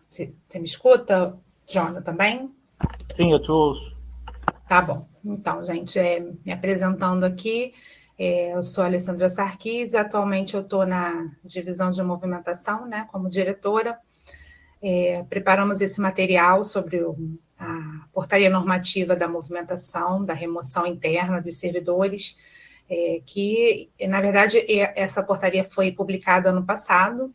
Você me escuta, Jona, também? Sim, eu te ouço. Tá bom. Então, gente, me apresentando aqui, eu sou a Alessandra Sarquis, atualmente eu estou na divisão de movimentação, né, como diretora. Preparamos esse material sobre a portaria normativa da movimentação, da remoção interna dos servidores, que, na verdade, essa portaria foi publicada ano passado,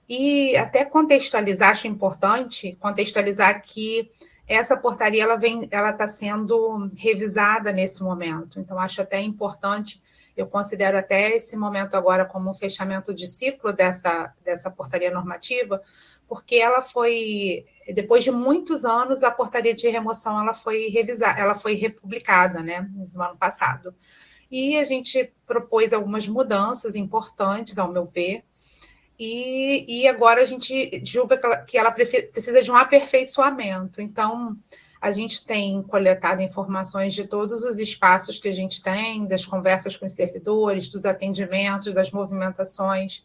e até contextualizar, acho importante contextualizar que essa portaria ela está sendo revisada nesse momento. Então, acho até importante, eu considero até esse momento agora como um fechamento de ciclo dessa portaria normativa, porque ela foi, depois de muitos anos, a portaria de remoção ela foi revisada, ela foi republicada, né, no ano passado. E a gente propôs algumas mudanças importantes, ao meu ver, e agora a gente julga que ela precisa de um aperfeiçoamento. Então, a gente tem coletado informações de todos os espaços que a gente tem, das conversas com os servidores, dos atendimentos, das movimentações,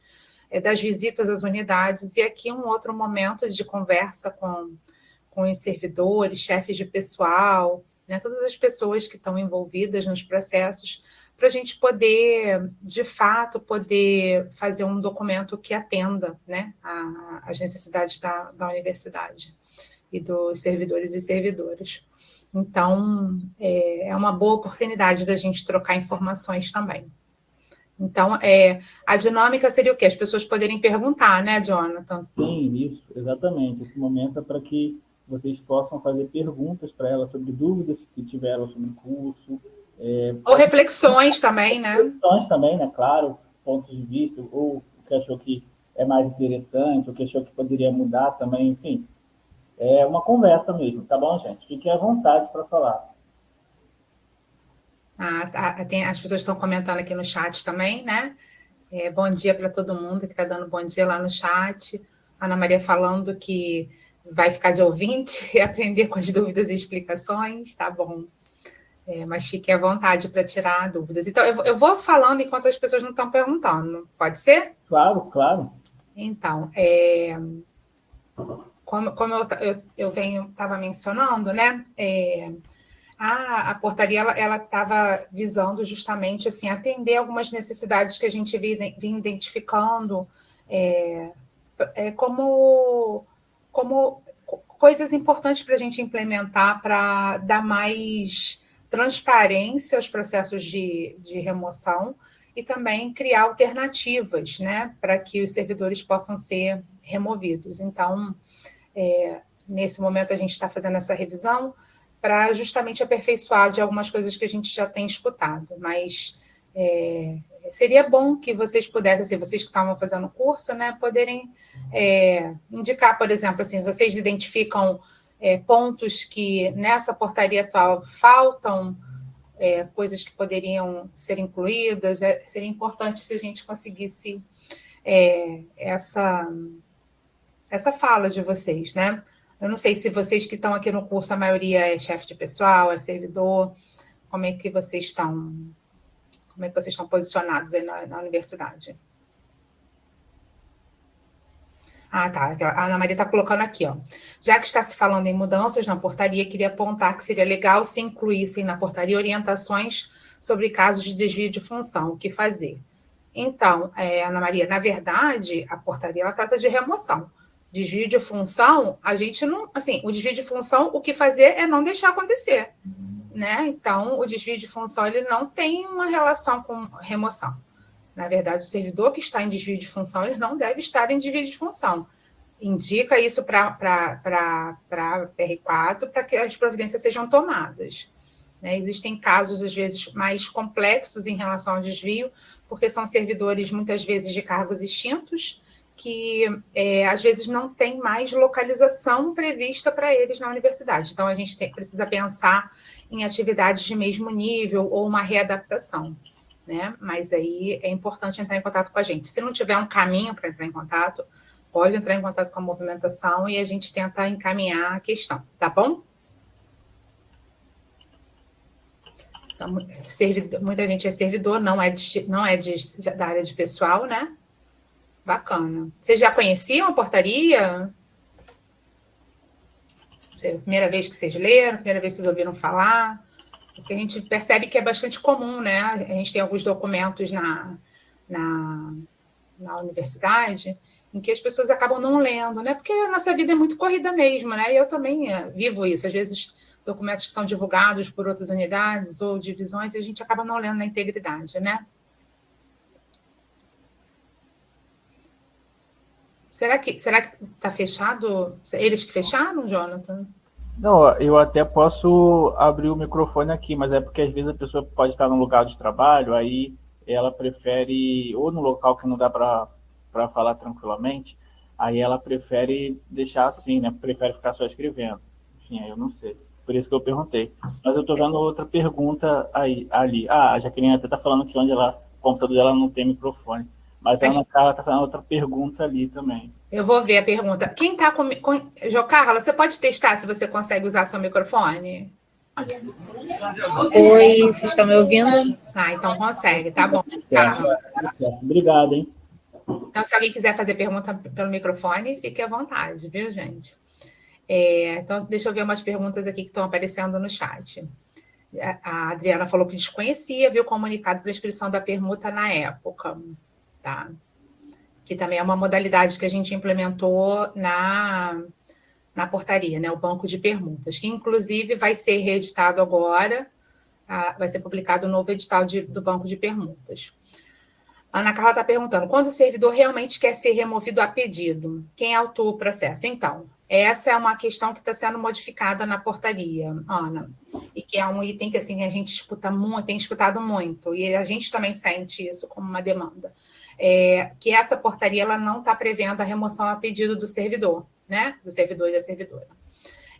das visitas às unidades, e aqui um outro momento de conversa com os servidores, chefes de pessoal, né, todas as pessoas que estão envolvidas nos processos, para a gente poder, de fato, poder fazer um documento que atenda, né, às necessidades da universidade e dos servidores e servidoras. Então, é uma boa oportunidade da gente trocar informações também. Então, a dinâmica seria o quê? As pessoas poderem perguntar, né, Jonathan? Sim, isso, exatamente. Esse momento é para que vocês possam fazer perguntas para ela sobre dúvidas que tiveram sobre o curso. Ou reflexões também, né? Reflexões também, né? Claro, pontos de vista, ou o que achou que é mais interessante, o que achou que poderia mudar também, enfim. É uma conversa mesmo, tá bom, gente? Fiquem à vontade para falar. As pessoas estão comentando aqui no chat também, né? Bom dia para todo mundo que está dando bom dia lá no chat. Ana Maria falando que vai ficar de ouvinte e aprender com as dúvidas e explicações, tá bom. Mas fique à vontade para tirar dúvidas. Então, eu vou falando enquanto as pessoas não estão perguntando. Pode ser? Claro, claro. Então, como eu estava mencionando, né? A portaria ela estava visando justamente assim, atender algumas necessidades que a gente vinha identificando como coisas importantes para a gente implementar para dar mais transparência aos processos de remoção e também criar alternativas, né, para que os servidores possam ser removidos. Então, nesse momento a gente está fazendo essa revisão para justamente aperfeiçoar de algumas coisas que a gente já tem escutado, mas seria bom que vocês pudessem, assim, vocês que estavam fazendo o curso, né, poderem indicar, por exemplo, assim, vocês identificam pontos que nessa portaria atual faltam, coisas que poderiam ser incluídas. Seria importante se a gente conseguisse essa fala de vocês, né? Eu não sei se vocês que estão aqui no curso, a maioria é chefe de pessoal, é servidor, como é que vocês estão posicionados aí na universidade? Tá. A Ana Maria está colocando aqui, ó. Já que está se falando em mudanças na portaria, queria apontar que seria legal se incluíssem na portaria orientações sobre casos de desvio de função, o que fazer. Então, Ana Maria, na verdade, a portaria ela trata de remoção. Desvio de função, a gente não... Assim, o desvio de função, o que fazer é não deixar acontecer, né? Então, o desvio de função, ele não tem uma relação com remoção. Na verdade, o servidor que está em desvio de função, ele não deve estar em desvio de função. Indica isso para a PR4 para que as providências sejam tomadas. Né? Existem casos, às vezes, mais complexos em relação ao desvio, porque são servidores, muitas vezes, de cargos extintos, que, às vezes, não tem mais localização prevista para eles na universidade. Então, a gente precisa pensar em atividades de mesmo nível ou uma readaptação. Né? Mas aí é importante entrar em contato com a gente. Se não tiver um caminho para entrar em contato, pode entrar em contato com a movimentação e a gente tenta encaminhar a questão, tá bom? Então, muita gente é servidor, não é da área de pessoal, né? Bacana. Vocês já conheciam a portaria? Primeira vez que vocês leram, primeira vez que vocês ouviram falar? Porque a gente percebe que é bastante comum, né? A gente tem alguns documentos na universidade em que as pessoas acabam não lendo, né? Porque a nossa vida é muito corrida mesmo, né? E eu também vivo isso. Às vezes, documentos que são divulgados por outras unidades ou divisões, e a gente acaba não lendo na integridade, né? Será que está fechado? Eles que fecharam, Jonathan? Não, eu até posso abrir o microfone aqui, mas é porque às vezes a pessoa pode estar num lugar de trabalho, aí ela prefere, ou no local que não dá para falar tranquilamente, aí ela prefere deixar assim, né? Prefere ficar só escrevendo. Enfim, aí eu não sei. Por isso que eu perguntei. Mas eu estou vendo outra pergunta ali. Ah, a Jaqueline até está falando que onde ela, o computador dela não tem microfone. Mas a Ana Carla está fazendo outra pergunta ali também. Eu vou ver a pergunta. Quem está com... Jo Carla, você pode testar se você consegue usar seu microfone? Oi, vocês estão me ouvindo? Ah, então consegue, tá bom. Certo. Obrigado, hein? Então, se alguém quiser fazer pergunta pelo microfone, fique à vontade, viu, gente? Então, deixa eu ver umas perguntas aqui que estão aparecendo no chat. A Adriana falou que desconhecia, viu o comunicado para inscrição da permuta na época, tá? Que também é uma modalidade que a gente implementou na portaria, né? O banco de permutas, que inclusive vai ser reeditado agora, vai ser publicado o novo edital do banco de permutas. A Ana Carla está perguntando, quando o servidor realmente quer ser removido a pedido, quem autua o processo? Então, essa é uma questão que está sendo modificada na portaria, Ana, e que é um item que assim, a gente escuta muito, tem escutado muito, e a gente também sente isso como uma demanda, que essa portaria ela não está prevendo a remoção a pedido do servidor, né? Do servidor e da servidora.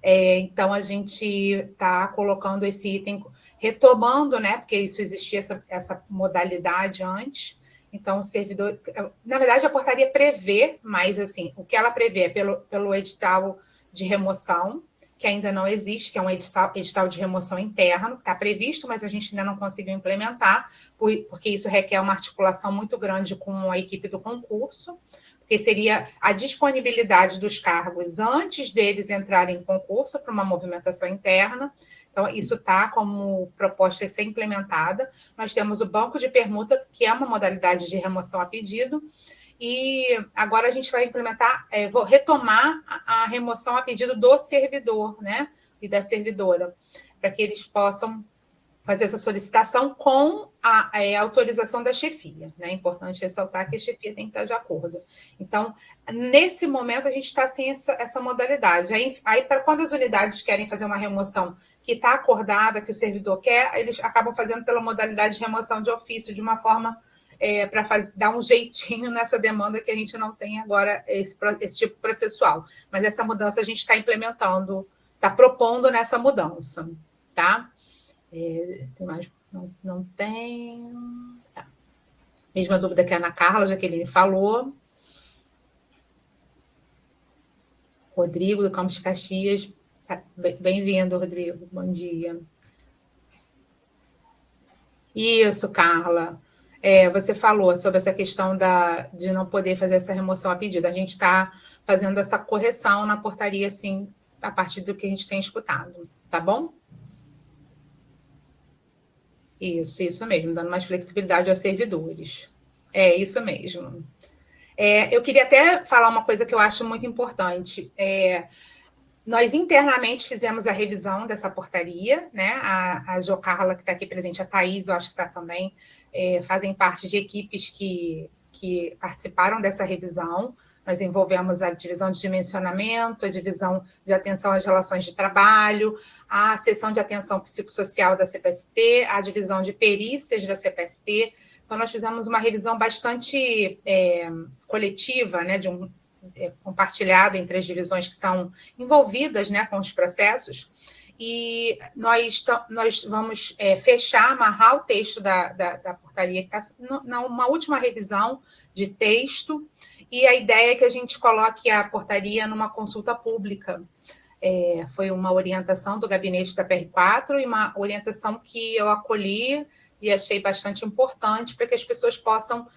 Então, a gente está colocando esse item, retomando, né? Porque isso existia, essa modalidade antes. Então, o servidor... Na verdade, a portaria prevê, mas, assim, o que ela prevê é pelo edital de remoção, que ainda não existe, que é um edital de remoção interno, está previsto, mas a gente ainda não conseguiu implementar, porque isso requer uma articulação muito grande com a equipe do concurso, porque seria a disponibilidade dos cargos antes deles entrarem em concurso para uma movimentação interna. Então, isso está como proposta a ser implementada. Nós temos o banco de permuta, que é uma modalidade de remoção a pedido, e agora a gente vai implementar, vou retomar a remoção a pedido do servidor, né, e da servidora, para que eles possam fazer essa solicitação com a autorização da chefia, né? É importante ressaltar que a chefia tem que estar de acordo. Então, nesse momento, a gente está sem essa modalidade. Aí, para quando as unidades querem fazer uma remoção que está acordada, que o servidor quer, eles acabam fazendo pela modalidade de remoção de ofício, de uma forma para dar um jeitinho nessa demanda que a gente não tem agora esse tipo processual. Mas essa mudança a gente está implementando, está propondo nessa mudança, tá? Tem mais? Não tem. Tá. Mesma dúvida que a Ana Carla, Jaqueline falou. Rodrigo, do Campos de Caxias. Bem-vindo, Rodrigo. Bom dia. Isso, Carla. Você falou sobre essa questão de não poder fazer essa remoção a pedido. A gente está fazendo essa correção na portaria, assim, a partir do que a gente tem escutado. Tá bom? Isso mesmo, dando mais flexibilidade aos servidores. É isso mesmo. Eu queria até falar uma coisa que eu acho muito importante. Nós internamente fizemos a revisão dessa portaria, né? A Jo Carla, que está aqui presente, a Thaís, eu acho que está também, fazem parte de equipes que participaram dessa revisão. Nós envolvemos a divisão de dimensionamento, a divisão de atenção às relações de trabalho, a seção de atenção psicossocial da CPST, a divisão de perícias da CPST. Então, nós fizemos uma revisão bastante coletiva, né, compartilhada entre as divisões que estão envolvidas, né, com os processos, e nós vamos amarrar o texto da portaria, que está numa última revisão de texto, e a ideia é que a gente coloque a portaria numa consulta pública. Foi uma orientação do gabinete da PR4 e uma orientação que eu acolhi e achei bastante importante para que as pessoas possam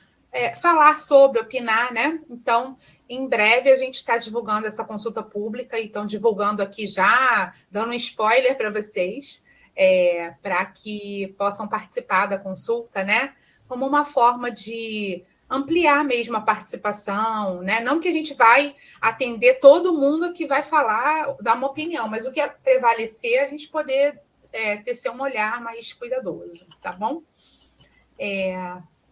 falar sobre, opinar, né? Então, em breve a gente está divulgando essa consulta pública, e estão divulgando aqui já, dando um spoiler para vocês, para que possam participar da consulta, né? Como uma forma de ampliar mesmo a participação, né? Não que a gente vai atender todo mundo que vai falar, dar uma opinião, mas o que é prevalecer é a gente poder ter um olhar mais cuidadoso, tá bom?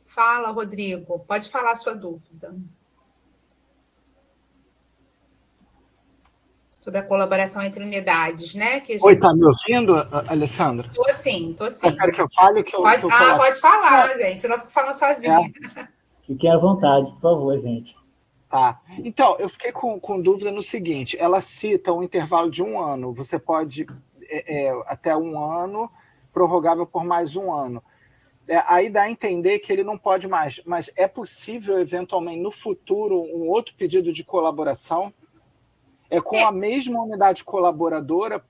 Fala, Rodrigo, pode falar a sua dúvida. Sobre a colaboração entre unidades, né? Que gente... Oi, tá me ouvindo, Alessandra? Tô sim. Eu quero que eu fale que eu pode falar, gente, senão eu fico falando sozinha. Fiquem à vontade, por favor, gente. Tá. Então, eu fiquei com dúvida no seguinte, ela cita um intervalo de 1 ano, você pode até 1 ano, prorrogável por mais 1 ano. Aí dá a entender que ele não pode mais, mas é possível, eventualmente, no futuro, um outro pedido de colaboração? Com a mesma unidade colaboradora,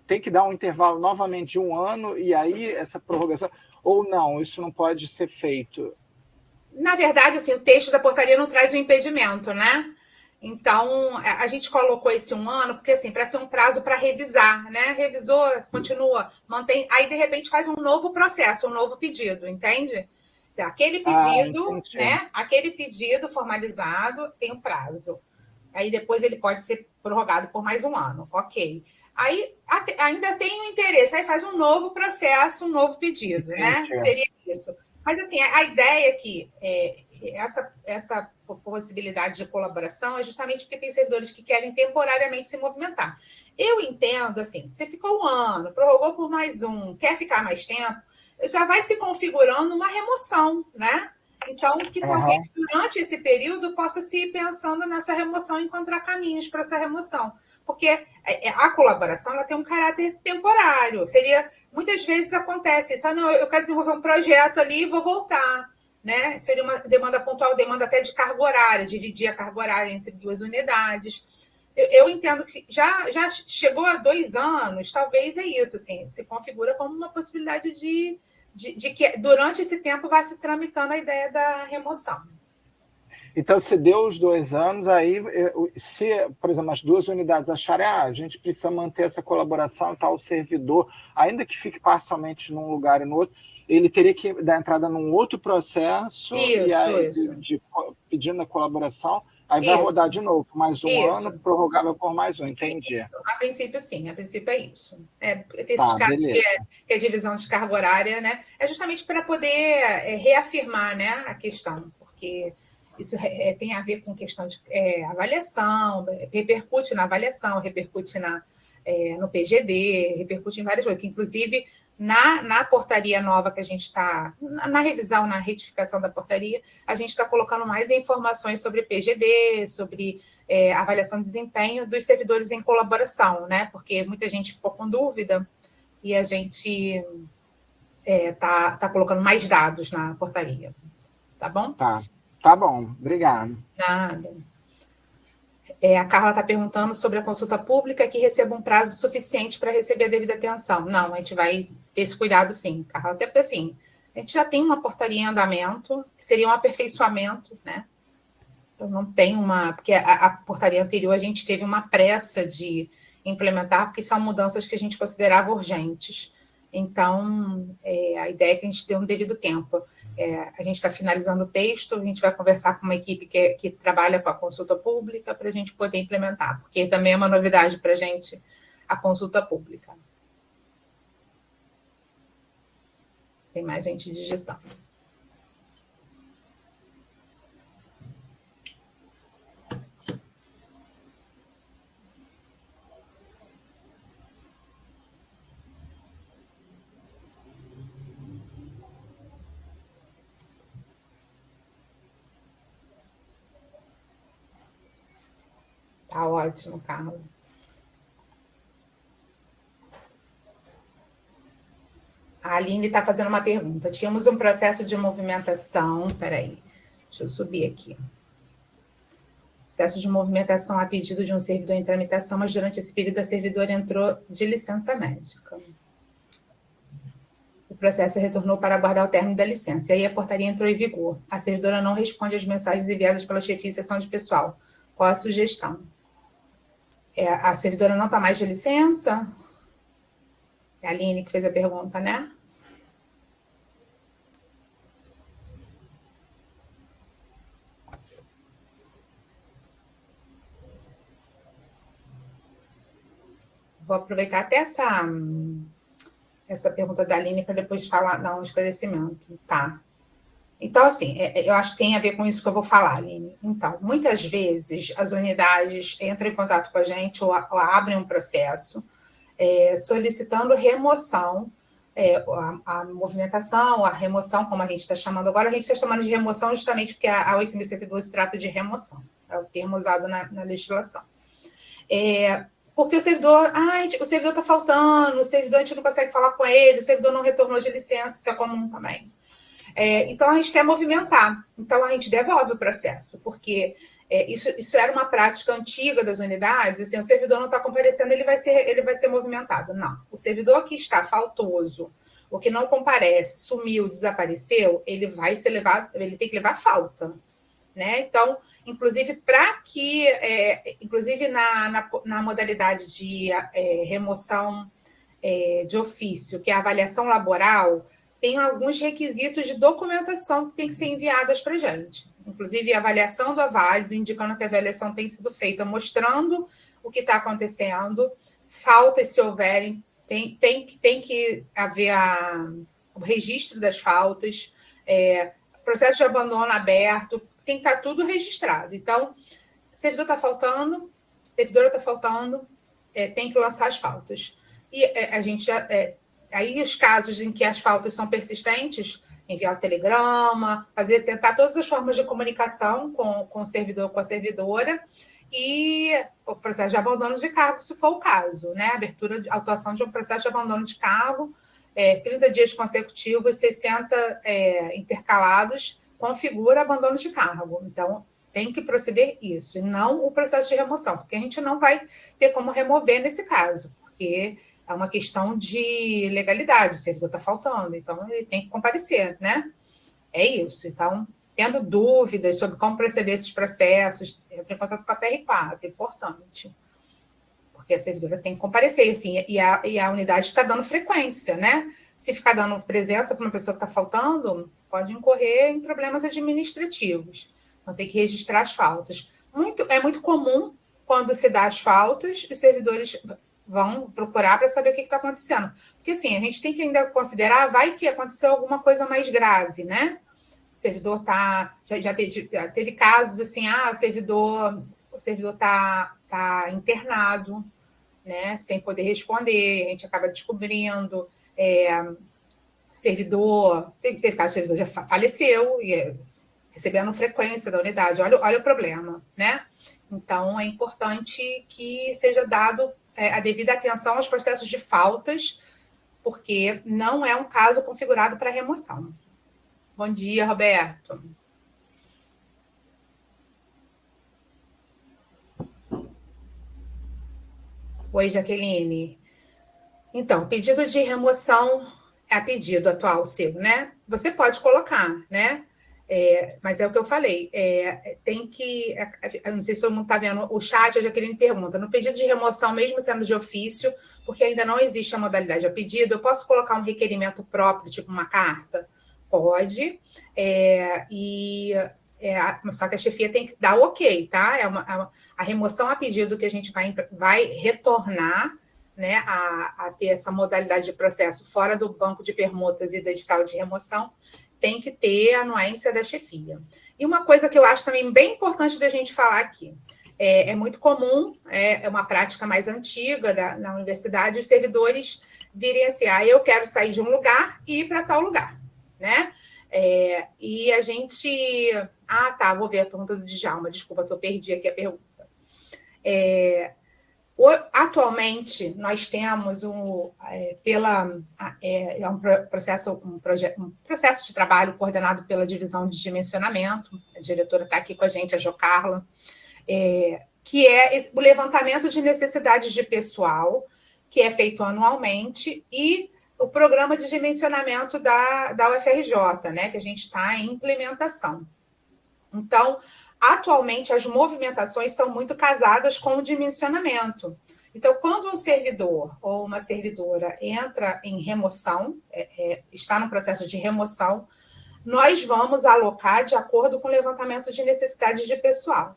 tem que dar um intervalo novamente de 1 ano, e aí essa prorrogação, ou não, isso não pode ser feito? Na verdade, assim, o texto da portaria não traz um impedimento, né? Então, a gente colocou esse 1 ano, porque, assim, para ser um prazo para revisar, né? Revisou, continua, mantém, aí, de repente, faz um novo processo, um novo pedido, entende? Então, aquele pedido, né? Aquele pedido formalizado tem um prazo. Aí, depois, ele pode ser prorrogado por mais 1 ano, ok. Aí, ainda tem um interesse, aí faz um novo processo, um novo pedido, né? Seria isso. Mas, assim, a ideia é que essa possibilidade de colaboração é justamente porque tem servidores que querem temporariamente se movimentar. Eu entendo, assim, você ficou 1 ano, prorrogou por mais 1, quer ficar mais tempo, já vai se configurando uma remoção, né? Então, que talvez durante esse período possa se ir pensando nessa remoção, encontrar caminhos para essa remoção. Porque a colaboração ela tem um caráter temporário. Muitas vezes acontece isso, não, eu quero desenvolver um projeto ali e vou voltar. Né? Seria uma demanda pontual, demanda até de carga horária, dividir a carga horária entre 2 unidades. Eu entendo que já chegou a 2 anos, talvez é isso, assim, se configura como uma possibilidade de que durante esse tempo vai se tramitando a ideia da remoção. Então, se deu os 2 anos, aí, se, por exemplo, as 2 unidades acharem, a gente precisa manter essa colaboração, tal servidor, ainda que fique parcialmente num lugar e no outro, ele teria que dar entrada num outro processo pedindo a colaboração, aí vai rodar de novo, mais 1 ano, prorrogável por mais 1, entendi. A princípio, sim, a princípio é isso. Tem esses casos que é divisão de carga horária, né? É justamente para poder reafirmar, né, a questão, porque isso tem a ver com questão de avaliação, repercute na avaliação, repercute no PGD, repercute em várias coisas, que inclusive na portaria nova que a gente está, na revisão, na retificação da portaria, a gente está colocando mais informações sobre PGD, sobre avaliação de desempenho dos servidores em colaboração, né? Porque muita gente ficou com dúvida e a gente tá colocando mais dados na portaria. Tá bom? Tá bom, obrigado. Nada. A Carla está perguntando sobre a consulta pública que receba um prazo suficiente para receber a devida atenção. Não, a gente vai ter esse cuidado, sim, Carla. Até porque, assim, a gente já tem uma portaria em andamento, seria um aperfeiçoamento, né? Então, não tem porque a portaria anterior a gente teve uma pressa de implementar, porque são mudanças que a gente considerava urgentes. Então, a ideia é que a gente dê um devido tempo. A gente está finalizando o texto, a gente vai conversar com uma equipe que trabalha com a consulta pública para a gente poder implementar, porque também é uma novidade para a gente a consulta pública. Tem mais gente digitando. Tá ótimo, Carla. A Aline está fazendo uma pergunta. Tínhamos um processo de movimentação. Peraí, deixa eu subir aqui. Processo de movimentação a pedido de um servidor em tramitação, mas durante esse período a servidora entrou de licença médica. O processo retornou para aguardar o término da licença. E aí a portaria entrou em vigor. A servidora não responde às mensagens enviadas pela chefia de seção de pessoal. Qual a sugestão? A servidora não está mais de licença? É a Aline que fez a pergunta, né? Vou aproveitar até essa pergunta da Aline para depois dar um esclarecimento, tá? Então, assim, eu acho que tem a ver com isso que eu vou falar, Aline. Então, muitas vezes as unidades entram em contato com a gente ou abrem um processo solicitando remoção, a movimentação, a remoção, como a gente está chamando agora, a gente está chamando de remoção justamente porque a 8.112 trata de remoção, é o termo usado na legislação. Porque o servidor está faltando, o servidor a gente não consegue falar com ele, o servidor não retornou de licença, isso é comum também. Então, a gente quer movimentar. Então, a gente devolve o processo, porque isso era uma prática antiga das unidades, assim, o servidor não está comparecendo, ele vai ser movimentado. Não. O servidor que está faltoso, o que não comparece, sumiu, desapareceu, ele vai ser levado, ele tem que levar falta. Né? Então, inclusive, inclusive na modalidade de remoção de ofício, que é a avaliação laboral, tem alguns requisitos de documentação que tem que ser enviadas para a gente. Inclusive, a avaliação do AVAS, indicando que a avaliação tem sido feita, mostrando o que está acontecendo, faltas, se houverem, tem que haver o registro das faltas, processo de abandono aberto, tem que estar tudo registrado. Então, servidor está faltando, servidora está faltando, tem que lançar as faltas. E a gente já... aí, os casos em que as faltas são persistentes, enviar o telegrama, tentar todas as formas de comunicação com o servidor, com a servidora, e o processo de abandono de cargo, se for o caso, né? Autuação de um processo de abandono de cargo, 30 dias consecutivos, 60 intercalados, configura abandono de cargo. Então, tem que proceder isso, e não o processo de remoção, porque a gente não vai ter como remover nesse caso, porque é uma questão de legalidade, o servidor está faltando, então ele tem que comparecer, né? É isso. Então, tendo dúvidas sobre como proceder esses processos, entre em contato com a PR4, é importante. Porque a servidora tem que comparecer, assim, e a unidade está dando frequência, né? Se ficar dando presença para uma pessoa que está faltando, pode incorrer em problemas administrativos. Então, tem que registrar as faltas. É muito comum, quando se dá as faltas, os servidores vão procurar para saber o que está acontecendo. Porque, assim, a gente tem que ainda considerar, vai que aconteceu alguma coisa mais grave, né? O servidor já teve casos assim, o servidor está internado, né? Sem poder responder, a gente acaba descobrindo. Teve caso de servidor já faleceu, e recebendo frequência da unidade. Olha o problema, né? Então, é importante que seja dado a devida atenção aos processos de faltas, porque não é um caso configurado para remoção. Bom dia, Roberto. Oi, Jaqueline. Então, pedido de remoção é pedido atual seu, né? Você pode colocar, né? Mas é o que eu falei, tem que... Eu não sei se todo mundo está vendo o chat, a Jaqueline pergunta, no pedido de remoção, mesmo sendo de ofício, porque ainda não existe a modalidade a pedido, eu posso colocar um requerimento próprio, tipo uma carta? Pode, só que a chefia tem que dar o ok, tá? A remoção a pedido que a gente vai retornar, né, a ter essa modalidade de processo fora do banco de permutas e do edital de remoção, tem que ter a anuência da chefia. E uma coisa que eu acho também bem importante da gente falar aqui, é muito comum, é uma prática mais antiga na universidade, os servidores virem assim, eu quero sair de um lugar e ir para tal lugar, né? E a gente... vou ver a pergunta do Djalma, desculpa que eu perdi aqui a pergunta. Atualmente, nós temos um processo de trabalho coordenado pela divisão de dimensionamento, a diretora está aqui com a gente, a Jo Carla, que é o levantamento de necessidades de pessoal, que é feito anualmente, e o programa de dimensionamento da UFRJ, né, que a gente está em implementação. Então, atualmente, as movimentações são muito casadas com o dimensionamento. Então, quando um servidor ou uma servidora entra em remoção, está no processo de remoção, nós vamos alocar de acordo com o levantamento de necessidades de pessoal.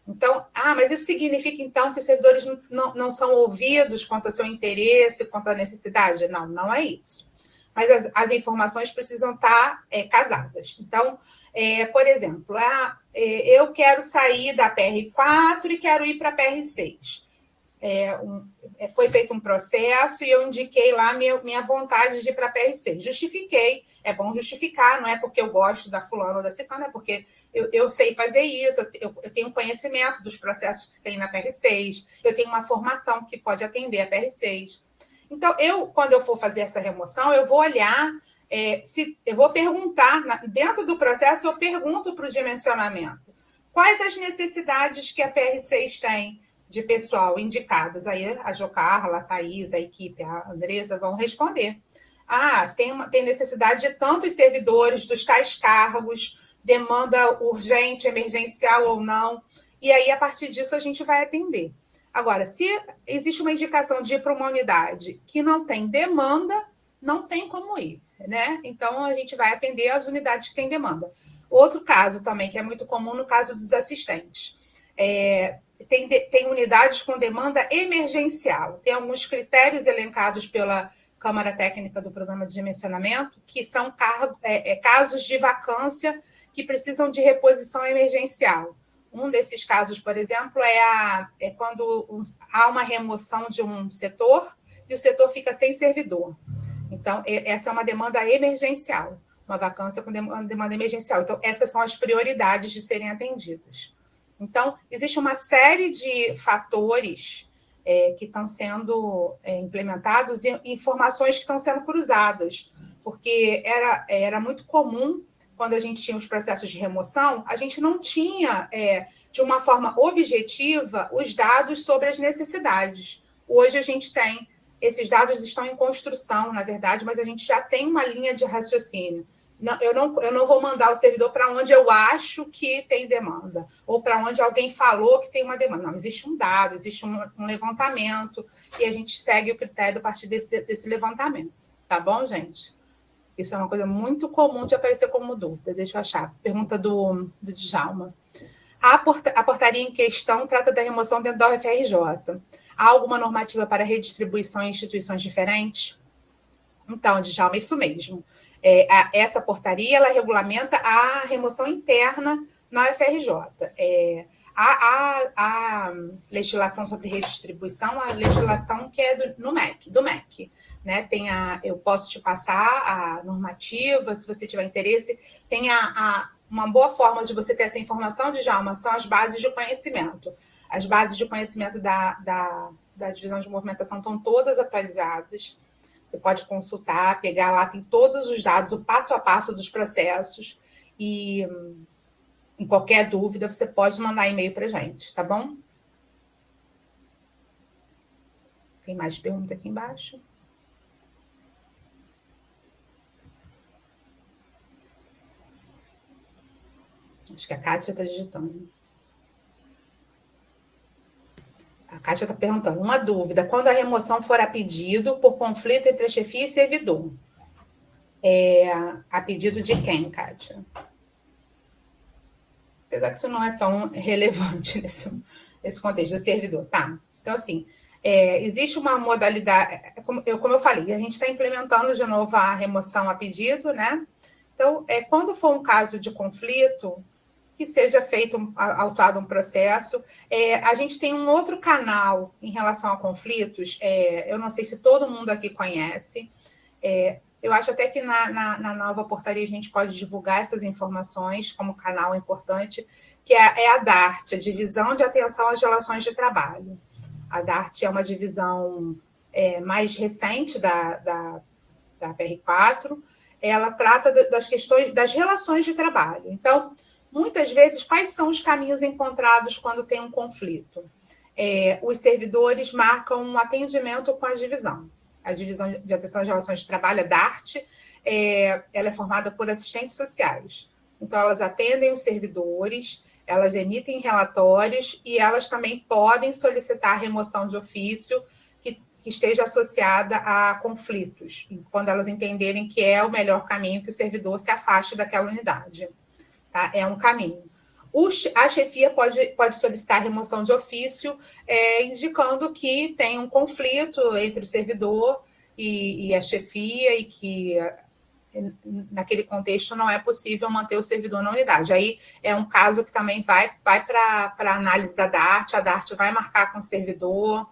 Então, mas isso significa, então, que os servidores não são ouvidos quanto ao seu interesse, quanto à necessidade? Não, não é isso. Mas as informações precisam estar casadas. Então, por exemplo, eu quero sair da PR4 e quero ir para a PR6. Foi feito um processo e eu indiquei lá minha vontade de ir para a PR6. Justifiquei, é bom justificar, não é porque eu gosto da fulana ou da ciclana, é porque eu sei fazer isso, eu tenho conhecimento dos processos que tem na PR6, eu tenho uma formação que pode atender a PR6. Então, quando eu for fazer essa remoção, eu vou olhar, eu vou perguntar, dentro do processo, eu pergunto para o dimensionamento, quais as necessidades que a PR6 tem de pessoal indicadas. Aí a Jocarla, a Thaís, a equipe, a Andressa vão responder. Tem necessidade de tantos servidores, dos tais cargos, demanda urgente, emergencial ou não. E aí, a partir disso, a gente vai atender. Agora, se existe uma indicação de ir para uma unidade que não tem demanda, não tem como ir, né? Então, a gente vai atender as unidades que têm demanda. Outro caso também, que é muito comum no caso dos assistentes. Tem unidades com demanda emergencial. Tem alguns critérios elencados pela Câmara Técnica do Programa de Dimensionamento, que são casos de vacância que precisam de reposição emergencial. Um desses casos, por exemplo, é quando há uma remoção de um setor e o setor fica sem servidor. Então, essa é uma demanda emergencial, uma vacância com demanda emergencial. Então, essas são as prioridades de serem atendidas. Então, existe uma série de fatores que estão sendo implementados e informações que estão sendo cruzadas, porque era muito comum, quando a gente tinha os processos de remoção, a gente não tinha, de uma forma objetiva, os dados sobre as necessidades. Hoje a gente tem, esses dados estão em construção, na verdade, mas a gente já tem uma linha de raciocínio. Eu não vou mandar o servidor para onde eu acho que tem demanda, ou para onde alguém falou que tem uma demanda. Não, existe um dado, existe um levantamento, e a gente segue o critério a partir desse levantamento. Tá bom, gente? Isso é uma coisa muito comum de aparecer como dúvida. Deixa eu achar. Pergunta do Djalma. A portaria em questão trata da remoção dentro da UFRJ. Há alguma normativa para redistribuição em instituições diferentes? Então, Djalma, isso mesmo. Essa portaria, ela regulamenta a remoção interna na UFRJ. A legislação sobre redistribuição, a legislação que é do MEC. Né? Eu posso te passar a normativa, se você tiver interesse. Tem uma boa forma de você ter essa informação, Djalma, são as bases de conhecimento. As bases de conhecimento da divisão de movimentação estão todas atualizadas. Você pode consultar, pegar lá, tem todos os dados, o passo a passo dos processos. E, em qualquer dúvida, você pode mandar e-mail para a gente, tá bom? Tem mais pergunta aqui embaixo? Acho que a Kátia está digitando. A Kátia está perguntando, uma dúvida, quando a remoção for a pedido por conflito entre a chefia e servidor? A pedido de quem, Kátia? Apesar que isso não é tão relevante nesse contexto do servidor. Tá, então assim, existe uma modalidade, como eu falei, a gente está implementando de novo a remoção a pedido, né? Então, quando for um caso de conflito, que seja autuado um processo. A gente tem um outro canal em relação a conflitos, eu não sei se todo mundo aqui conhece, eu acho até que na nova portaria a gente pode divulgar essas informações como canal importante, que é a DART, a Divisão de Atenção às Relações de Trabalho. A DART é uma divisão mais recente da PR4, ela trata das questões das relações de trabalho. Então, muitas vezes, quais são os caminhos encontrados quando tem um conflito? Os servidores marcam um atendimento com a divisão. a Divisão de Atenção às Relações de Trabalho, a DART, ela é formada por assistentes sociais. Então, elas atendem os servidores, elas emitem relatórios e elas também podem solicitar a remoção de ofício que esteja associada a conflitos, quando elas entenderem que é o melhor caminho que o servidor se afaste daquela unidade. Tá? É um caminho. A chefia pode solicitar a remoção de ofício, indicando que tem um conflito entre o servidor e a chefia e que, naquele contexto, não é possível manter o servidor na unidade. Aí é um caso que também vai para a análise da DART, a DART vai marcar com o servidor,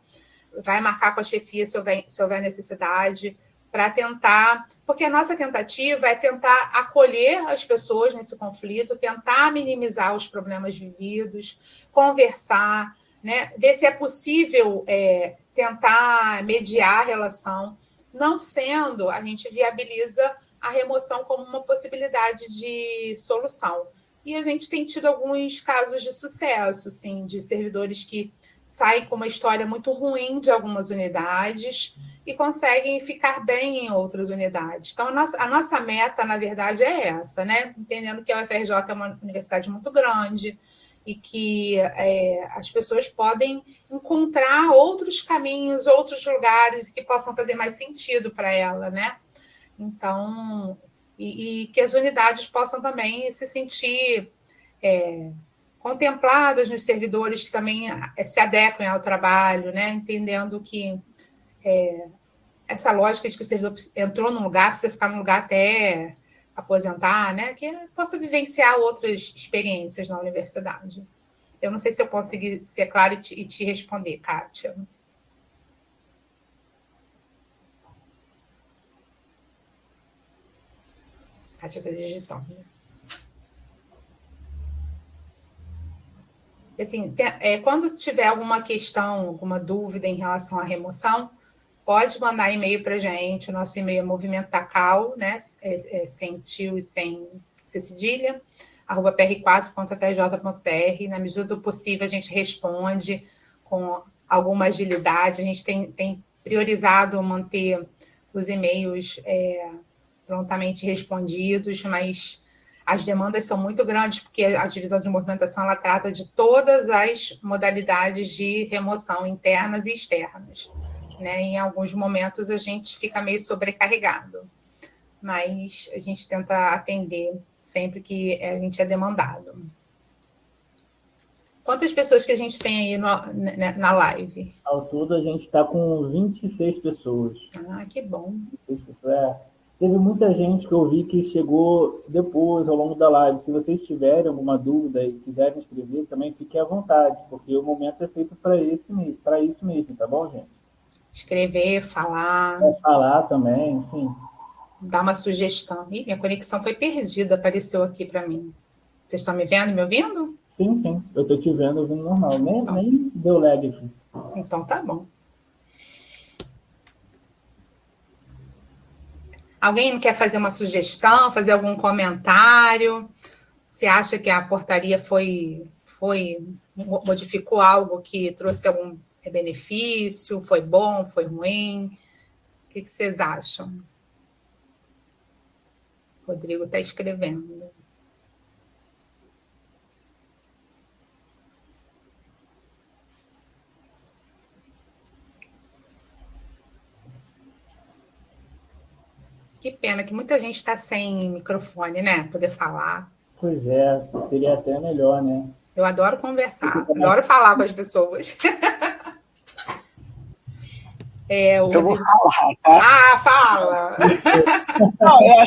vai marcar com a chefia se houver necessidade, para tentar, porque a nossa tentativa é tentar acolher as pessoas nesse conflito, tentar minimizar os problemas vividos, conversar, né, ver se é possível tentar mediar a relação. Não sendo, a gente viabiliza a remoção como uma possibilidade de solução. E a gente tem tido alguns casos de sucesso, sim, de servidores que saem com uma história muito ruim de algumas unidades e conseguem ficar bem em outras unidades. Então, a nossa meta, na verdade, é essa, né? Entendendo que a UFRJ é uma universidade muito grande e que as pessoas podem encontrar outros caminhos, outros lugares que possam fazer mais sentido para ela, né? Então, e que as unidades possam também se sentir contempladas nos servidores que também se adequem ao trabalho, né? Entendendo que essa lógica de que o servidor entrou num lugar, precisa ficar num lugar até aposentar, né? Que possa vivenciar outras experiências na universidade. Eu não sei se eu consegui ser clara e te responder, Kátia. Kátia está digitando. Assim, quando tiver alguma questão, alguma dúvida em relação à remoção, pode mandar e-mail para a gente. O nosso e-mail é movimentacal, né? Sem tio e sem cedilha, @pr4.frj.br. Na medida do possível, a gente responde com alguma agilidade. A gente tem priorizado manter os e-mails prontamente respondidos, mas as demandas são muito grandes, porque a divisão de movimentação ela trata de todas as modalidades de remoção internas e externas. Né? Em alguns momentos a gente fica meio sobrecarregado, mas a gente tenta atender sempre que a gente é demandado. Quantas pessoas que a gente tem aí na live? Ao todo, a gente está com 26 pessoas. Ah, que bom. 26 pessoas. Teve muita gente que eu vi que chegou depois, ao longo da live. Se vocês tiverem alguma dúvida e quiserem escrever, também fiquem à vontade, porque o momento é feito para isso mesmo, tá bom, gente? Escrever, falar. Falar também, enfim. Dar uma sugestão. Ih, minha conexão foi perdida, apareceu aqui para mim. Vocês estão me vendo, me ouvindo? Sim. Eu estou te vendo, ouvindo normal. Nem deu lag aqui. Então tá bom. Alguém quer fazer uma sugestão, fazer algum comentário? Se acha que a portaria modificou algo que trouxe algum benefício, foi bom, foi ruim? O que vocês acham? Rodrigo está escrevendo. Que pena que muita gente está sem microfone, né? Poder falar. Pois é, seria até melhor, né? Eu adoro conversar, adoro falar com as pessoas. Eu vou falar, tá? Ah, fala! Não, eu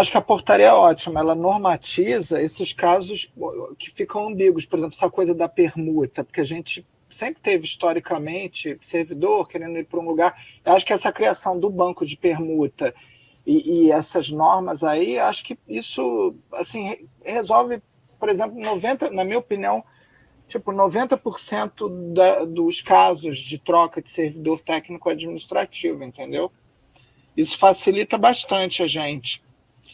acho que a portaria é ótima, ela normatiza esses casos que ficam ambíguos, por exemplo, essa coisa da permuta, porque a gente sempre teve, historicamente, servidor querendo ir para um lugar. Eu acho que essa criação do banco de permuta e essas normas aí, acho que isso assim, resolve, por exemplo, na minha opinião, 90% dos casos de troca de servidor técnico administrativo, entendeu? Isso facilita bastante a gente.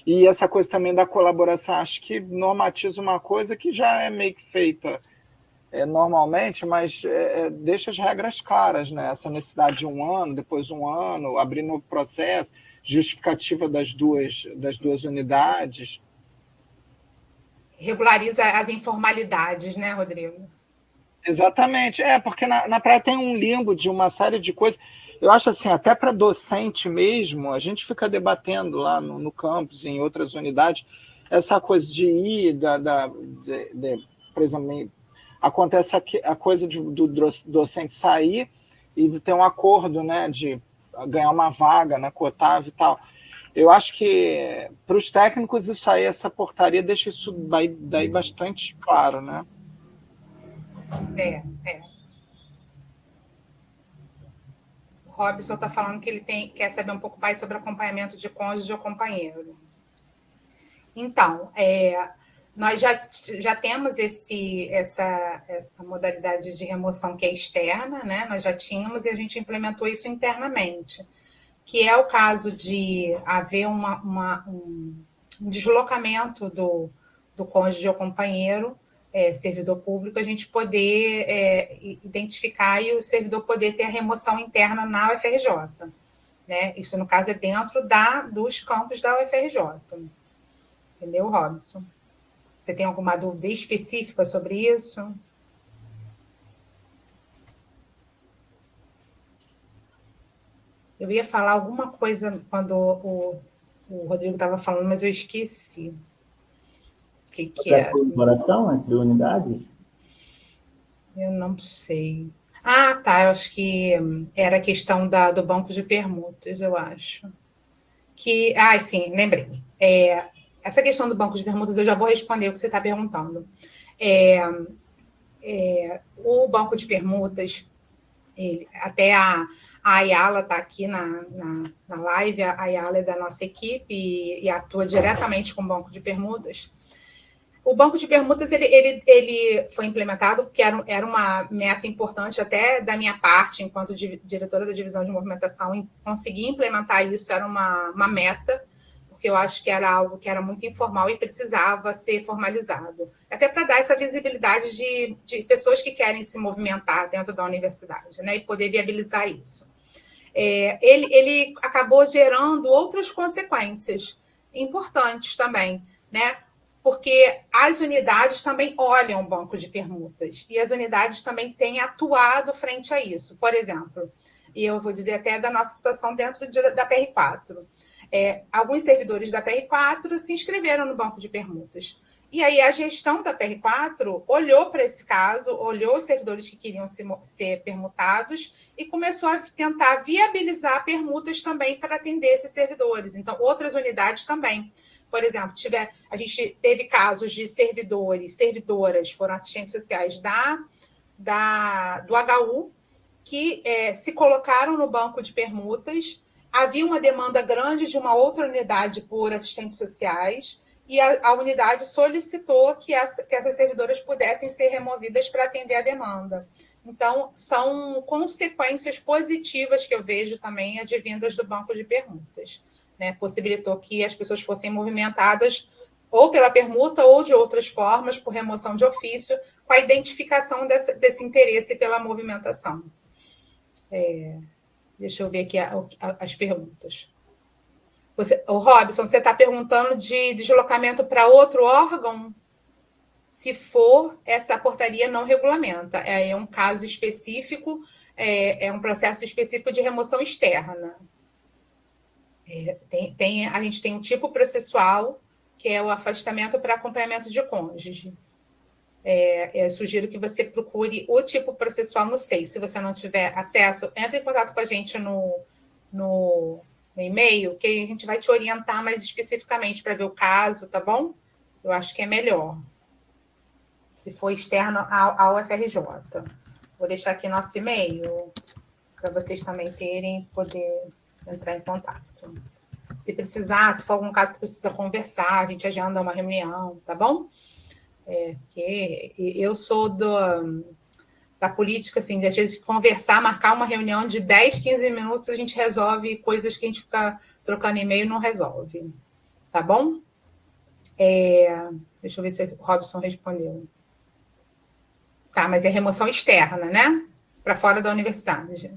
E essa coisa também da colaboração, acho que normatiza uma coisa que já é meio que feita normalmente, mas deixa as regras claras, né? Essa necessidade de 1 ano, depois 1 ano, abrir novo processo, justificativa das duas unidades. Regulariza as informalidades, né, Rodrigo? Exatamente. Porque na praia tem um limbo de uma série de coisas. Eu acho assim, até para docente mesmo, a gente fica debatendo lá no campus, em outras unidades, essa coisa de ir, por exemplo, acontece a coisa do docente sair e ter um acordo, né, de ganhar uma vaga na Cotave e tal. Eu acho que para os técnicos isso aí, essa portaria deixa isso daí bastante claro, né? É. O Robson está falando que ele quer saber um pouco mais sobre acompanhamento de cônjuge ou companheiro. Então, nós já temos essa modalidade de remoção que é externa, né? Nós já tínhamos e a gente implementou isso internamente, que é o caso de haver um deslocamento do cônjuge ou companheiro, servidor público, a gente poder identificar e o servidor poder ter a remoção interna na UFRJ. Né? Isso, no caso, é dentro dos campos da UFRJ. Entendeu, Robson? Você tem alguma dúvida específica sobre isso? Eu ia falar alguma coisa quando o Rodrigo estava falando, mas eu esqueci. O que era? Colaboração entre unidades? Eu não sei. Ah, tá. Eu acho que era a questão do banco de permutas, eu acho. Sim, lembrei. Essa questão do banco de permutas, eu já vou responder o que você está perguntando. O banco de permutas, até a Ayala está aqui na live, a Ayala é da nossa equipe e atua diretamente com o banco de permutas. O banco de permutas ele foi implementado porque era uma meta importante até da minha parte, enquanto diretora da divisão de movimentação, em conseguir implementar isso era uma meta, porque eu acho que era algo que era muito informal e precisava ser formalizado, até para dar essa visibilidade de pessoas que querem se movimentar dentro da universidade, né, e poder viabilizar isso. Ele acabou gerando outras consequências importantes também, né? Porque as unidades também olham o banco de permutas e as unidades também têm atuado frente a isso. Por exemplo, e eu vou dizer até da nossa situação dentro da PR4. Alguns servidores da PR4 se inscreveram no banco de permutas. E aí a gestão da PR4 olhou para esse caso, olhou os servidores que queriam ser permutados e começou a tentar viabilizar permutas também para atender esses servidores. Então, outras unidades também. Por exemplo, a gente teve casos de servidoras, foram assistentes sociais do HU, que se colocaram no banco de permutas. Havia uma demanda grande de uma outra unidade por assistentes sociais, e a unidade solicitou que essas servidoras pudessem ser removidas para atender a demanda. Então, são consequências positivas que eu vejo também advindas do banco de permutas. Né, possibilitou que as pessoas fossem movimentadas ou pela permuta ou de outras formas, por remoção de ofício, com a identificação desse interesse pela movimentação. Deixa eu ver aqui as perguntas. Robson, você está perguntando de deslocamento para outro órgão? Se for, essa portaria não regulamenta. É um caso específico, é um processo específico de remoção externa. A gente tem um tipo processual, que é o afastamento para acompanhamento de cônjuge. Eu sugiro que você procure o tipo processual no SEI. Se você não tiver acesso, entre em contato com a gente no e-mail, que a gente vai te orientar mais especificamente para ver o caso, tá bom? Eu acho que é melhor. Se for externo ao UFRJ. Vou deixar aqui nosso e-mail para vocês também poder entrar em contato. Se precisar, se for algum caso que precisa conversar, a gente agenda uma reunião, tá bom? Porque eu sou da política, assim, de às vezes conversar, marcar uma reunião de 10, 15 minutos, a gente resolve coisas que a gente fica trocando e-mail e não resolve. Tá bom? Deixa eu ver se o Robson respondeu. Tá, mas é remoção externa, né? Para fora da universidade.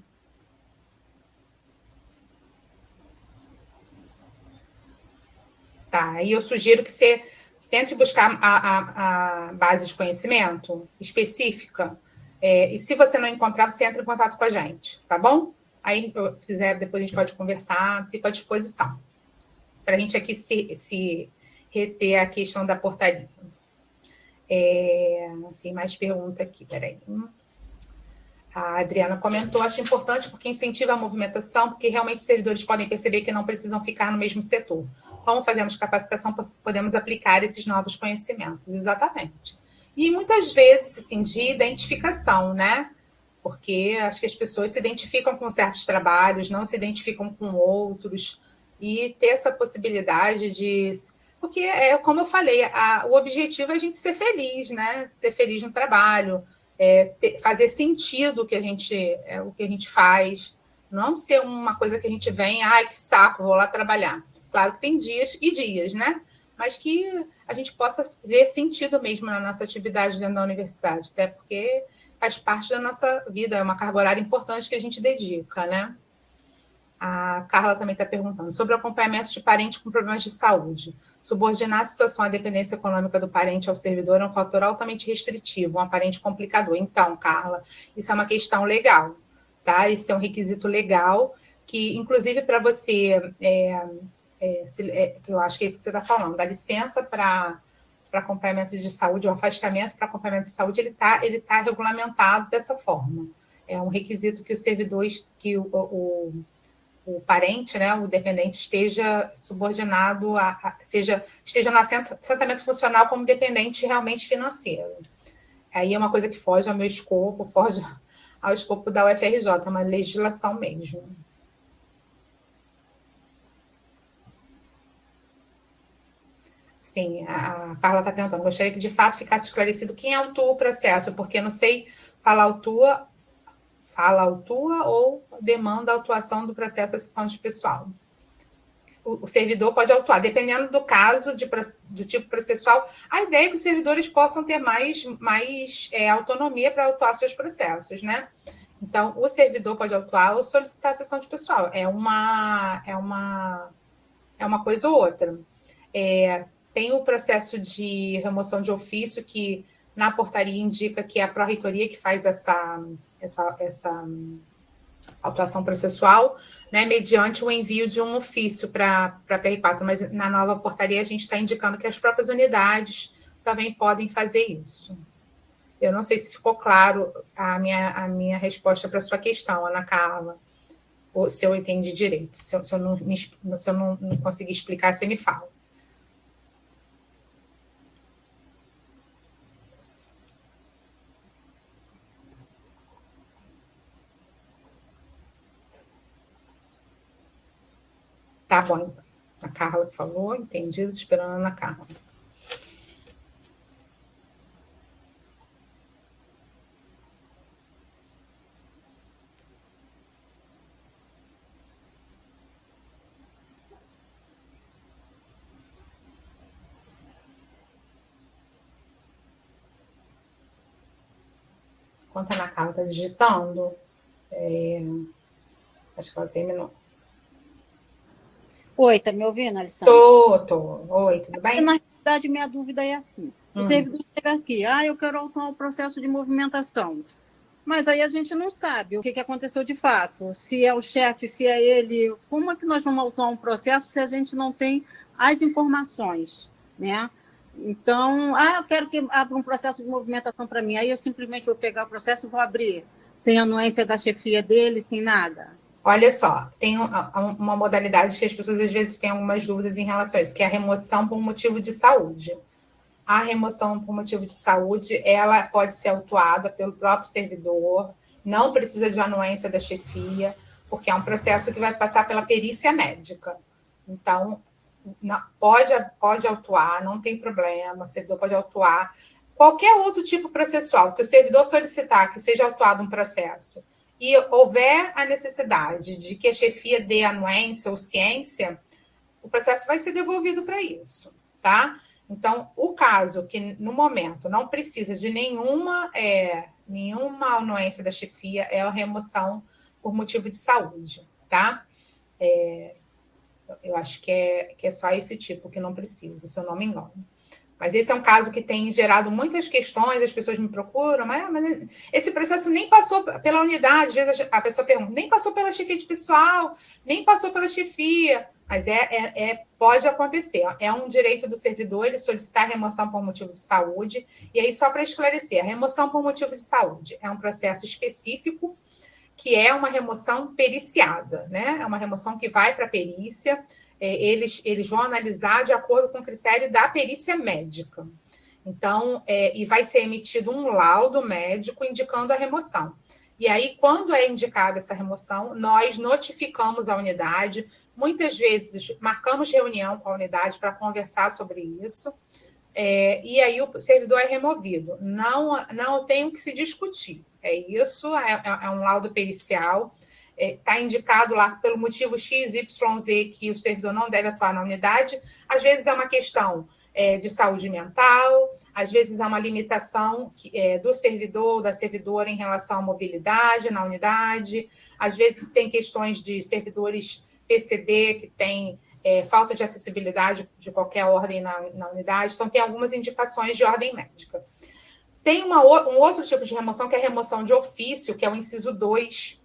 Tá, e eu sugiro que você tente buscar a base de conhecimento específica, e se você não encontrar, você entra em contato com a gente, tá bom? Aí, se quiser, depois a gente pode conversar, fico à disposição. Para a gente aqui se reter a questão da portaria. Tem mais pergunta aqui, peraí. A Adriana comentou, acho importante porque incentiva a movimentação, porque realmente os servidores podem perceber que não precisam ficar no mesmo setor. Como fazemos capacitação, podemos aplicar esses novos conhecimentos. Exatamente. E muitas vezes, assim, de identificação, né? Porque acho que as pessoas se identificam com certos trabalhos, não se identificam com outros, e ter essa possibilidade de... Porque, como eu falei, o objetivo é a gente ser feliz, né? Ser feliz no trabalho, fazer sentido o que a gente faz, não ser uma coisa que a gente vem, ai, que saco, vou lá trabalhar. Claro que tem dias e dias, né? Mas que a gente possa ver sentido mesmo na nossa atividade dentro da universidade, até porque faz parte da nossa vida, é uma carga horária importante que a gente dedica, né? A Carla também está perguntando sobre o acompanhamento de parente com problemas de saúde. Subordinar a situação à dependência econômica do parente ao servidor é um fator altamente restritivo, um aparente complicador. Então, Carla, isso é uma questão legal, tá? Isso é um requisito legal que, inclusive, para você, que eu acho que é isso que você está falando, da licença para acompanhamento de saúde, o afastamento para acompanhamento de saúde, ele tá regulamentado dessa forma. É um requisito que o servidor, que o parente, né, o dependente, esteja subordinado, esteja no assentamento funcional como dependente realmente financeiro. Aí é uma coisa que foge ao meu escopo, foge ao escopo da UFRJ, é uma legislação mesmo. Sim, a Carla está perguntando, gostaria que de fato ficasse esclarecido quem autua o processo, porque não sei, fala autua ou demanda a autuação do processo de cessão de pessoal. O servidor pode autuar, dependendo do caso, do tipo processual. A ideia é que os servidores possam ter mais autonomia para autuar seus processos, né? Então, o servidor pode autuar ou solicitar a cessão de pessoal. É uma coisa ou outra. Tem o processo de remoção de ofício, que na portaria indica que é a pró-reitoria que faz essa autuação processual, né, mediante o envio de um ofício para a PR4, mas na nova portaria a gente está indicando que as próprias unidades também podem fazer isso. Eu não sei se ficou claro a minha resposta para a sua questão, Ana Carla, ou se eu entendi direito. Se eu não conseguir explicar, você me fala. Tá bom, então. A Carla falou, entendido, esperando a Ana Carla. Enquanto a Ana Carla está digitando, acho que ela terminou. Oi, tá me ouvindo, Alessandra? Tô. Oi, tudo bem? Na verdade, minha dúvida é assim. O servidor chega aqui, eu quero autuar o processo de movimentação. Mas aí a gente não sabe o que aconteceu de fato. Se é o chefe, se é ele. Como é que nós vamos autuar um processo se a gente não tem as informações, né? Então, eu quero que abra um processo de movimentação para mim. Aí eu simplesmente vou pegar o processo e vou abrir, sem anuência da chefia dele, sem nada. Olha só, tem uma modalidade que as pessoas às vezes têm algumas dúvidas em relação a isso, que é a remoção por motivo de saúde. A remoção por motivo de saúde, ela pode ser autuada pelo próprio servidor, não precisa de anuência da chefia, porque é um processo que vai passar pela perícia médica. Então, pode autuar, não tem problema, o servidor pode autuar. Qualquer outro tipo processual que o servidor solicitar que seja autuado um processo e houver a necessidade de que a chefia dê anuência ou ciência, o processo vai ser devolvido para isso, tá? Então, o caso que, no momento, não precisa de nenhuma nenhuma anuência da chefia é a remoção por motivo de saúde, tá? Eu acho que é só esse tipo que não precisa, se eu não me engano. Mas esse é um caso que tem gerado muitas questões, as pessoas me procuram, mas esse processo nem passou pela unidade, às vezes a pessoa pergunta, nem passou pela chefia de pessoal, nem passou pela chefia, mas pode acontecer. É um direito do servidor ele solicitar remoção por motivo de saúde, e aí só para esclarecer, a remoção por motivo de saúde é um processo específico, que é uma remoção periciada, né? É uma remoção que vai para a perícia, eles vão analisar de acordo com o critério da perícia médica. Então, e vai ser emitido um laudo médico indicando a remoção. E aí, quando é indicada essa remoção, nós notificamos a unidade, muitas vezes marcamos reunião com a unidade para conversar sobre isso, e aí o servidor é removido. Não tem o que se discutir. É isso, é um laudo pericial, está indicado lá pelo motivo X, Y, Z que o servidor não deve atuar na unidade. Às vezes é uma questão de saúde mental, às vezes há uma limitação do servidor ou da servidora em relação à mobilidade na unidade, às vezes tem questões de servidores PCD que têm falta de acessibilidade de qualquer ordem na unidade, então tem algumas indicações de ordem médica. Tem um outro tipo de remoção, que é a remoção de ofício, que é o inciso 2,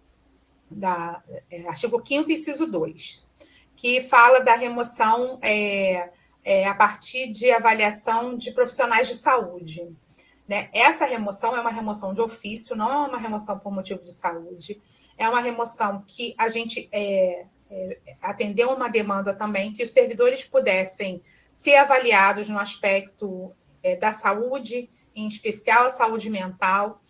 artigo 5º, inciso 2, que fala da remoção a partir de avaliação de profissionais de saúde. Né? Essa remoção é uma remoção de ofício, não é uma remoção por motivo de saúde, é uma remoção que a gente atendeu uma demanda também, que os servidores pudessem ser avaliados no aspecto da saúde, em especial a saúde mental,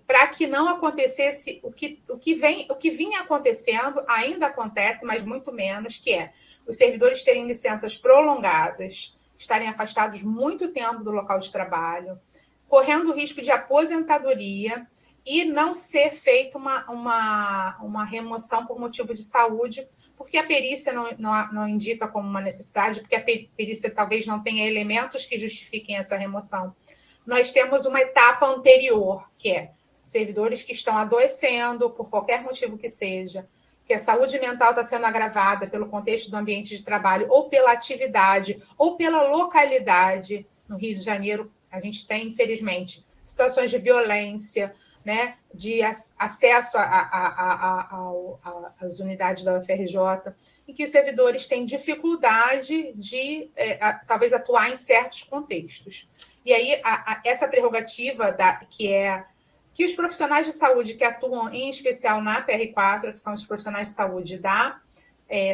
para que não acontecesse o que vinha acontecendo, ainda acontece, mas muito menos, que é os servidores terem licenças prolongadas, estarem afastados muito tempo do local de trabalho, correndo o risco de aposentadoria e não ser feita uma remoção por motivo de saúde, porque a perícia não indica como uma necessidade, porque a perícia talvez não tenha elementos que justifiquem essa remoção. Nós temos uma etapa anterior, que é servidores que estão adoecendo, por qualquer motivo que seja, que a saúde mental está sendo agravada pelo contexto do ambiente de trabalho, ou pela atividade, ou pela localidade. No Rio de Janeiro, a gente tem, infelizmente, situações de violência, né, de acesso às unidades da UFRJ, em que os servidores têm dificuldade de, talvez, atuar em certos contextos. E aí, essa prerrogativa que os profissionais de saúde que atuam, em especial na PR4, que são os profissionais de saúde da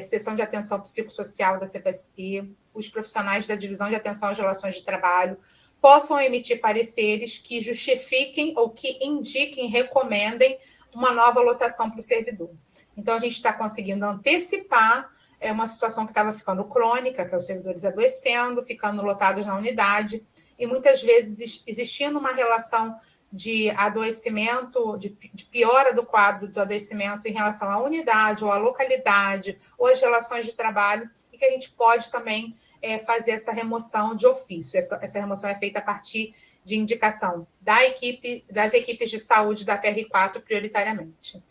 seção de atenção psicossocial da CPST, os profissionais da divisão de atenção às relações de trabalho, possam emitir pareceres que justifiquem ou que indiquem, recomendem uma nova lotação para o servidor. Então, a gente está conseguindo antecipar uma situação que estava ficando crônica, que é os servidores adoecendo, ficando lotados na unidade, e muitas vezes existindo uma relação de adoecimento, de piora do quadro do adoecimento em relação à unidade, ou à localidade, ou às relações de trabalho, e que a gente pode também fazer essa remoção de ofício. Essa remoção é feita a partir de indicação das equipes de saúde da PR4, prioritariamente.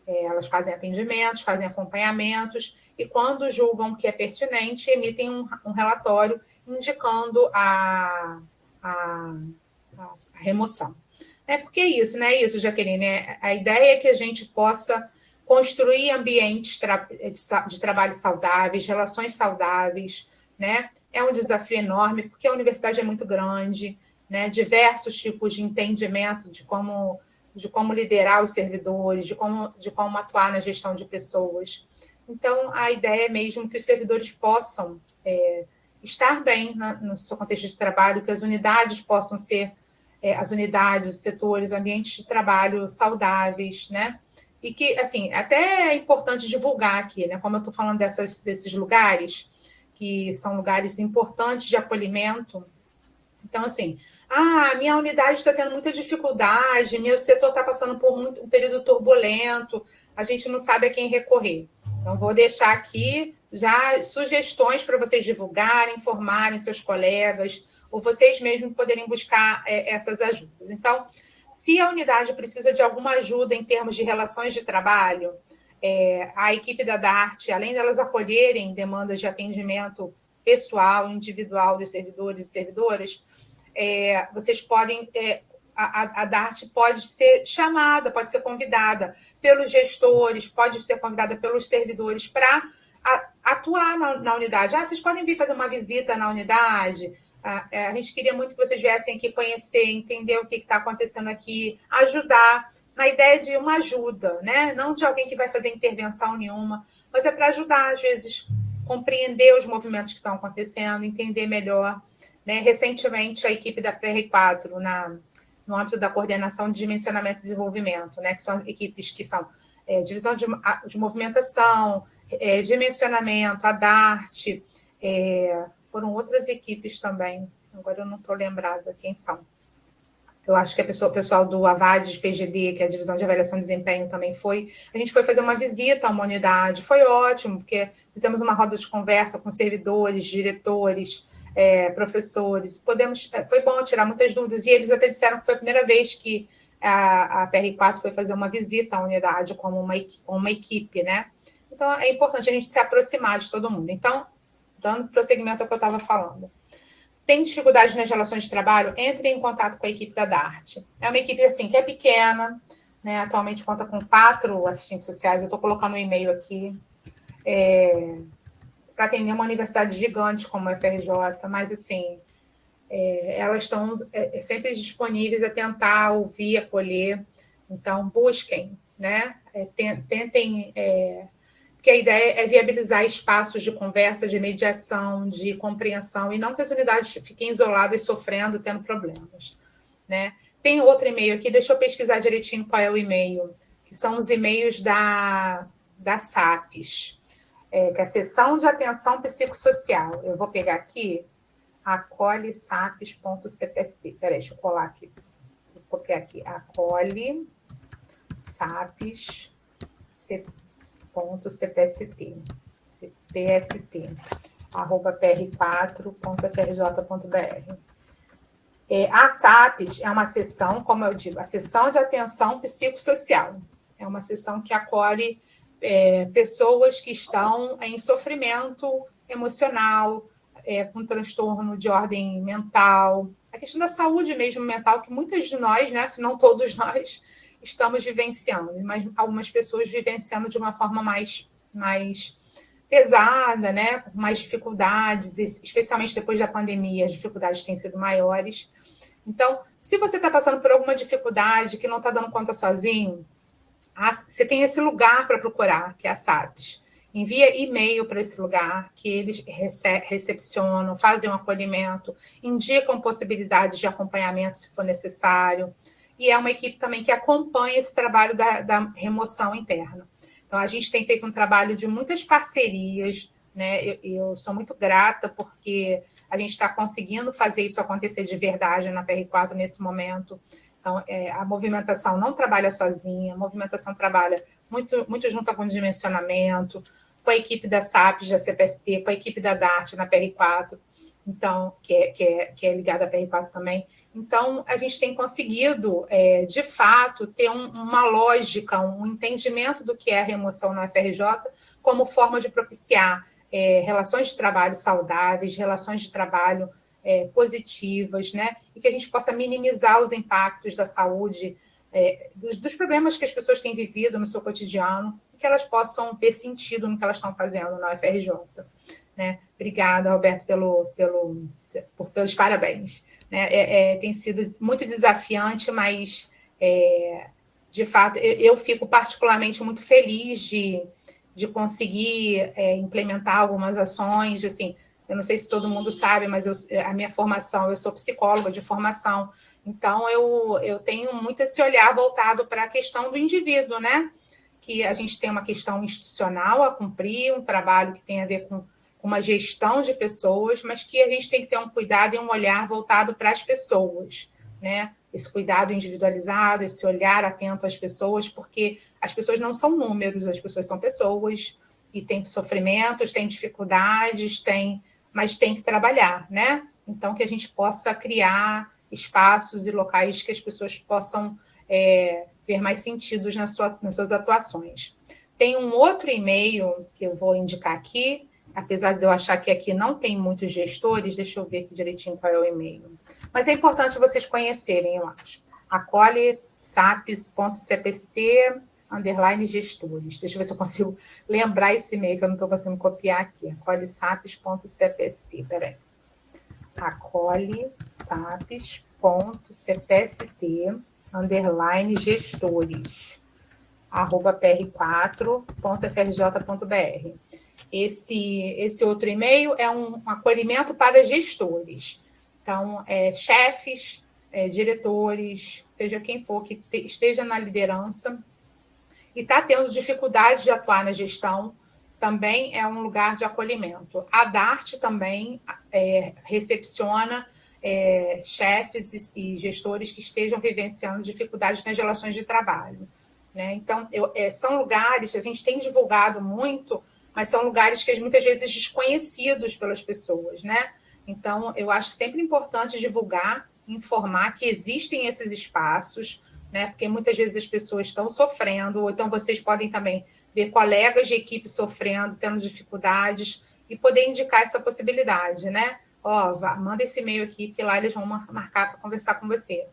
Elas fazem atendimentos, fazem acompanhamentos, e quando julgam que é pertinente, emitem um relatório indicando a remoção. Porque é isso, né? Isso, Jaqueline. A ideia é que a gente possa construir ambientes de trabalho saudáveis, relações saudáveis, né? É um desafio enorme, porque a universidade é muito grande, né? Diversos tipos de entendimento de como liderar os servidores, de como atuar na gestão de pessoas. Então, a ideia é mesmo que os servidores possam estar bem no seu contexto de trabalho, que as unidades possam ser as unidades, os setores, ambientes de trabalho saudáveis, né? E que, assim, até é importante divulgar aqui, né? Como eu estou falando desses lugares, que são lugares importantes de acolhimento. Então, assim, minha unidade está tendo muita dificuldade, meu setor está passando por um período turbulento, a gente não sabe a quem recorrer. Então, vou deixar aqui já sugestões para vocês divulgarem, informarem seus colegas, ou vocês mesmos poderem buscar essas ajudas. Então, Se a unidade precisa de alguma ajuda em termos de relações de trabalho, a equipe da DART, além delas acolherem demandas de atendimento pessoal, individual dos servidores e servidoras, vocês podem... A DART pode ser chamada, pode ser convidada pelos gestores, pode ser convidada pelos servidores para atuar na unidade. Vocês podem vir fazer uma visita na unidade? A gente queria muito que vocês viessem aqui conhecer, entender o que está acontecendo aqui, ajudar, na ideia de uma ajuda, né? Não de alguém que vai fazer intervenção nenhuma, mas é para ajudar, às vezes, compreender os movimentos que estão acontecendo, entender melhor. Né? Recentemente, a equipe da PR4, no âmbito da coordenação de dimensionamento e desenvolvimento, né? Que são as equipes que são divisão de movimentação, dimensionamento, a DART, foram outras equipes também, agora eu não estou lembrada quem são. Eu acho que o pessoal do AVADES, PGD, que é a divisão de avaliação de desempenho, também foi. A gente foi fazer uma visita a uma unidade, foi ótimo, porque fizemos uma roda de conversa com servidores, diretores, professores. Foi bom tirar muitas dúvidas, e eles até disseram que foi a primeira vez que a PR4 foi fazer uma visita à unidade como uma equipe, né? Então, é importante a gente se aproximar de todo mundo. Então, dando prosseguimento ao que eu estava falando. Tem dificuldade nas relações de trabalho? Entre em contato com a equipe da DART. É uma equipe assim, que é pequena, né? Atualmente conta com 4 assistentes sociais. Eu estou colocando um e-mail aqui para atender uma universidade gigante como a FRJ, mas assim, elas estão sempre disponíveis a tentar ouvir, acolher. Então, busquem, né? Tentem... Porque a ideia é viabilizar espaços de conversa, de mediação, de compreensão, e não que as unidades fiquem isoladas, sofrendo, tendo problemas. Né? Tem outro e-mail aqui, deixa eu pesquisar direitinho qual é o e-mail, que são os e-mails da SAPES, que é a Seção de Atenção Psicossocial. Eu vou pegar aqui, acolhe-sapes.cpst. Peraí, deixa eu colar aqui. Vou copiar aqui, acolhe-sapes.cpst. pr4.frj.br. A SAPES é uma seção, como eu digo, a Seção de Atenção Psicossocial. É uma seção que acolhe pessoas que estão em sofrimento emocional, com transtorno de ordem mental, a questão da saúde mesmo mental, que muitas de nós, né, se não todos nós, estamos vivenciando, mas algumas pessoas vivenciando de uma forma mais pesada, né? Com mais dificuldades, especialmente depois da pandemia, as dificuldades têm sido maiores. Então, se você está passando por alguma dificuldade que não está dando conta sozinho, você tem esse lugar para procurar, que é a SAPES. Envia e-mail para esse lugar, que eles recepcionam, fazem um acolhimento, indicam possibilidades de acompanhamento, se for necessário. E é uma equipe também que acompanha esse trabalho da remoção interna. Então, a gente tem feito um trabalho de muitas parcerias, né? Eu sou muito grata porque a gente está conseguindo fazer isso acontecer de verdade na PR4 nesse momento. Então, a movimentação não trabalha sozinha, a movimentação trabalha muito junto com o dimensionamento, com a equipe da SAPES, da CPST, com a equipe da DART na PR4, então, que é ligada à PR4 também. Então, a gente tem conseguido, de fato, ter uma lógica, um entendimento do que é a remoção na FRJ como forma de propiciar relações de trabalho saudáveis, relações de trabalho positivas, né? E que a gente possa minimizar os impactos da saúde, dos problemas que as pessoas têm vivido no seu cotidiano, e que elas possam ter sentido no que elas estão fazendo na FRJ. Né? Obrigada, Roberto, pelos parabéns. Né? Tem sido muito desafiante, mas, de fato, eu fico particularmente muito feliz de conseguir implementar algumas ações. Assim, eu não sei se todo mundo sabe, mas a minha formação, eu sou psicóloga de formação, então eu tenho muito esse olhar voltado para a questão do indivíduo, né? Que a gente tem uma questão institucional a cumprir, um trabalho que tem a ver com uma gestão de pessoas, mas que a gente tem que ter um cuidado e um olhar voltado para as pessoas, né? Esse cuidado individualizado, esse olhar atento às pessoas, porque as pessoas não são números, as pessoas são pessoas, e têm sofrimentos, têm dificuldades, mas tem que trabalhar, né? Então, que a gente possa criar espaços e locais que as pessoas possam ver mais sentidos nas suas atuações. Tem um outro e-mail que eu vou indicar aqui, apesar de eu achar que aqui não tem muitos gestores, deixa eu ver aqui direitinho qual é o e-mail. Mas é importante vocês conhecerem, eu acho. acolhe-sapes.cpst_gestores. Deixa eu ver se eu consigo lembrar esse e-mail, que eu não estou conseguindo copiar aqui. acolhe-sapes.cpst, peraí. acolhe-sapes.cpst_gestores @pr4.frj.br. Esse outro e-mail é um acolhimento para gestores. Então, chefes, diretores, seja quem for que esteja na liderança e está tendo dificuldade de atuar na gestão, também é um lugar de acolhimento. A DART também recepciona chefes e gestores que estejam vivenciando dificuldades nas relações de trabalho, né? Então, são lugares, a gente tem divulgado muito, mas são lugares que muitas vezes desconhecidos pelas pessoas, né? Então, eu acho sempre importante divulgar, informar que existem esses espaços, né? Porque muitas vezes as pessoas estão sofrendo, ou então vocês podem também ver colegas de equipe sofrendo, tendo dificuldades, e poder indicar essa possibilidade, né? Manda esse e-mail aqui, que lá eles vão marcar para conversar com você,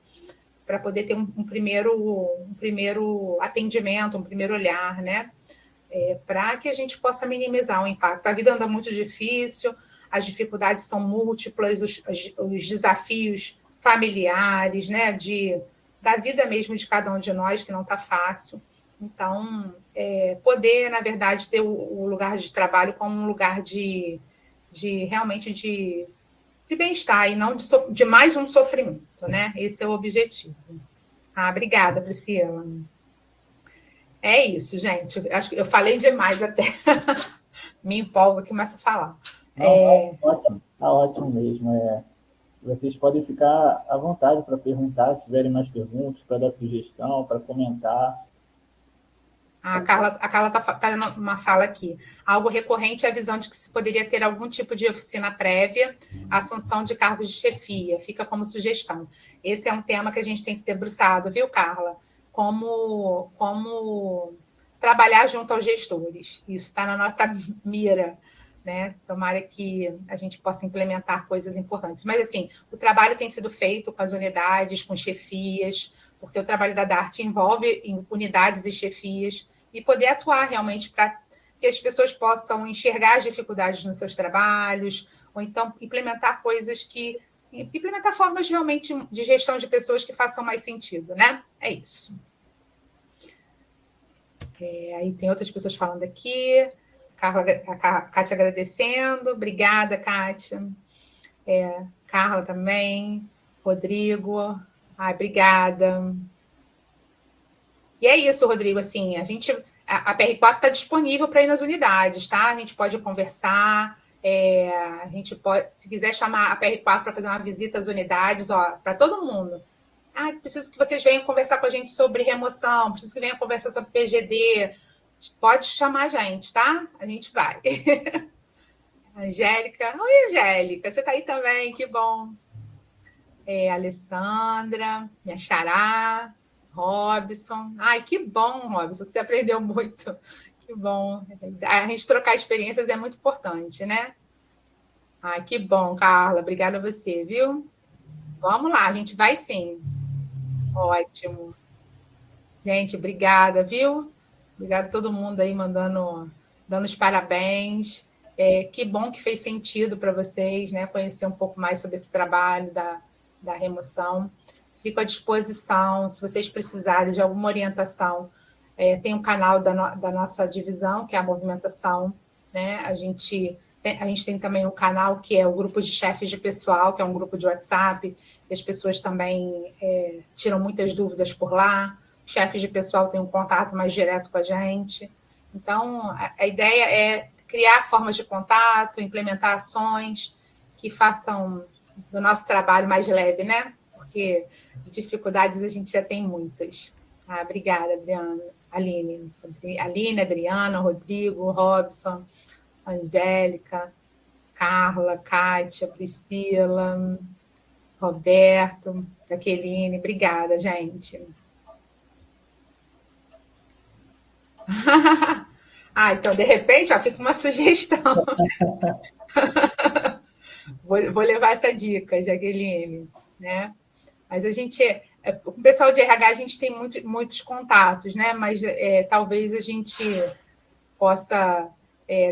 para poder ter um primeiro atendimento, um primeiro olhar, né? Para que a gente possa minimizar o impacto. A vida anda muito difícil, as dificuldades são múltiplas, os desafios familiares, né? Da vida mesmo de cada um de nós, que não está fácil. Então, poder, na verdade, ter o lugar de trabalho como um lugar realmente de bem-estar e não de mais um sofrimento, né? Esse é o objetivo. Obrigada, Priscila. É isso, gente. Acho que eu falei demais até. Me empolgo e começo a falar. Ótimo, tá ótimo mesmo. Vocês podem ficar à vontade para perguntar, se tiverem mais perguntas, para dar sugestão, para comentar. A Carla está fazendo uma fala aqui. Algo recorrente é a visão de que se poderia ter algum tipo de oficina prévia à assunção de cargos de chefia. Fica como sugestão. Esse é um tema que a gente tem se debruçado, viu, Carla? Como trabalhar junto aos gestores. Isso está na nossa mira, né? Tomara que a gente possa implementar coisas importantes. Mas, assim, o trabalho tem sido feito com as unidades, com chefias, porque o trabalho da DART envolve unidades e chefias, e poder atuar realmente para que as pessoas possam enxergar as dificuldades nos seus trabalhos, ou então implementar formas realmente de gestão de pessoas que façam mais sentido, né? É isso. Aí tem outras pessoas falando aqui. A Kátia agradecendo. Obrigada, Kátia. Carla também. Rodrigo. Obrigada. E é isso, Rodrigo. Assim, a PR4 está disponível para ir nas unidades, tá? A gente pode conversar. A gente pode, se quiser chamar a PR4 para fazer uma visita às unidades, para todo mundo. Preciso que vocês venham conversar com a gente sobre remoção, preciso que venham conversar sobre PGD. Pode chamar a gente, tá? A gente vai. Angélica. Oi, Angélica. Você está aí também, que bom. Alessandra, minha xará. Robson. Que bom, Robson, que você aprendeu muito. Que bom. A gente trocar experiências é muito importante, né? Que bom, Carla. Obrigada a você, viu? Vamos lá, a gente vai sim. Ótimo. Gente, obrigada, viu? Obrigada a todo mundo aí dando os parabéns. Que bom que fez sentido para vocês, né? Conhecer um pouco mais sobre esse trabalho da remoção. Fico à disposição, se vocês precisarem de alguma orientação. Tem um canal da nossa divisão, que é a movimentação, né? A gente tem também um canal que é o grupo de chefes de pessoal, que é um grupo de WhatsApp, e as pessoas também tiram muitas dúvidas por lá. Os chefes de pessoal têm um contato mais direto com a gente. Então, a ideia é criar formas de contato, implementar ações que façam do nosso trabalho mais leve, né? Porque de dificuldades a gente já tem muitas. Obrigada, Adriana. Aline, Adriana, Rodrigo, Robson, Angélica, Carla, Kátia, Priscila, Roberto, Jaqueline, obrigada, gente. Então, de repente, fica uma sugestão. Vou levar essa dica, Jaqueline, né? Mas a gente, com o pessoal de RH, a gente tem muitos contatos, né? Mas talvez a gente possa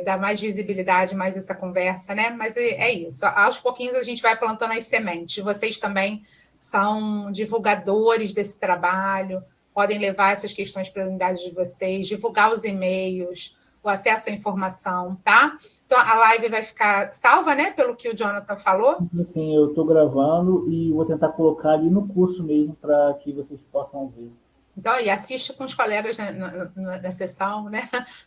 dar mais visibilidade, mais essa conversa, né? Mas é isso. Aos pouquinhos a gente vai plantando as sementes. Vocês também são divulgadores desse trabalho, podem levar essas questões para a unidade de vocês, divulgar os e-mails, o acesso à informação, tá? Então, a live vai ficar salva, né? Pelo que o Jonathan falou. Sim, eu estou gravando e vou tentar colocar ali no curso mesmo para que vocês possam ver. Então, e assiste com os colegas na sessão, né?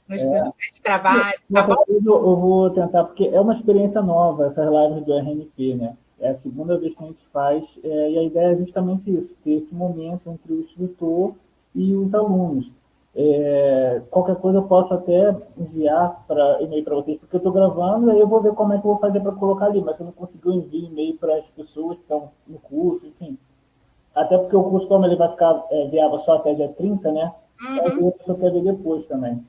No de trabalho, tá bom? Eu vou tentar, porque é uma experiência nova, essas lives do RNP, né? É a segunda vez que a gente faz, e a ideia é justamente isso, ter esse momento entre o instrutor e os alunos. Qualquer coisa eu posso até enviar e-mail para vocês, porque eu estou gravando, e aí eu vou ver como é que eu vou fazer para colocar ali, mas se eu não conseguir, eu envio e-mail para as pessoas que estão no curso, enfim. Até porque o curso, como ele vai ficar viável só até dia 30, né? Aí a pessoa quer ver depois também.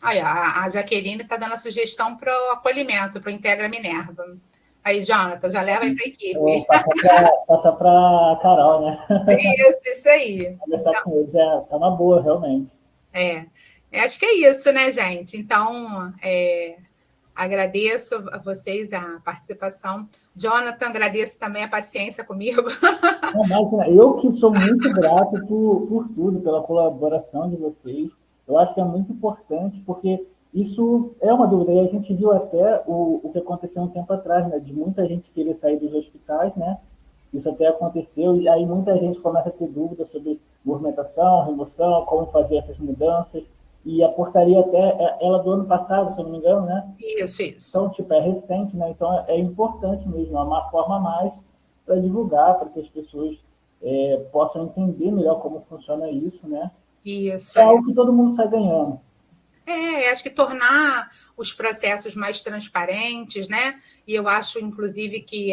Aí, a Jaqueline está dando a sugestão para o acolhimento, para o Integra Minerva. Aí, Jonathan, já leva aí para a equipe. Passa para a Carol, né? Isso aí. Conversar com eles é uma boa, realmente. Acho que é isso, né, gente? Então, agradeço a vocês a participação. Jonathan, agradeço também a paciência comigo. Imagina, eu que sou muito grato por tudo, pela colaboração de vocês. Eu acho que é muito importante, porque isso é uma dúvida. E a gente viu até o que aconteceu um tempo atrás, né? De muita gente querer sair dos hospitais, né? Isso até aconteceu, e aí muita gente começa a ter dúvidas sobre movimentação, remoção, como fazer essas mudanças. E a portaria até, ela do ano passado, se eu não me engano, né? Isso. Então, é recente, né? Então, é importante mesmo, é uma forma a mais para divulgar, para que as pessoas possam entender melhor como funciona isso, né? Isso. É algo que todo mundo sai ganhando. Acho que tornar os processos mais transparentes, né? E eu acho, inclusive, que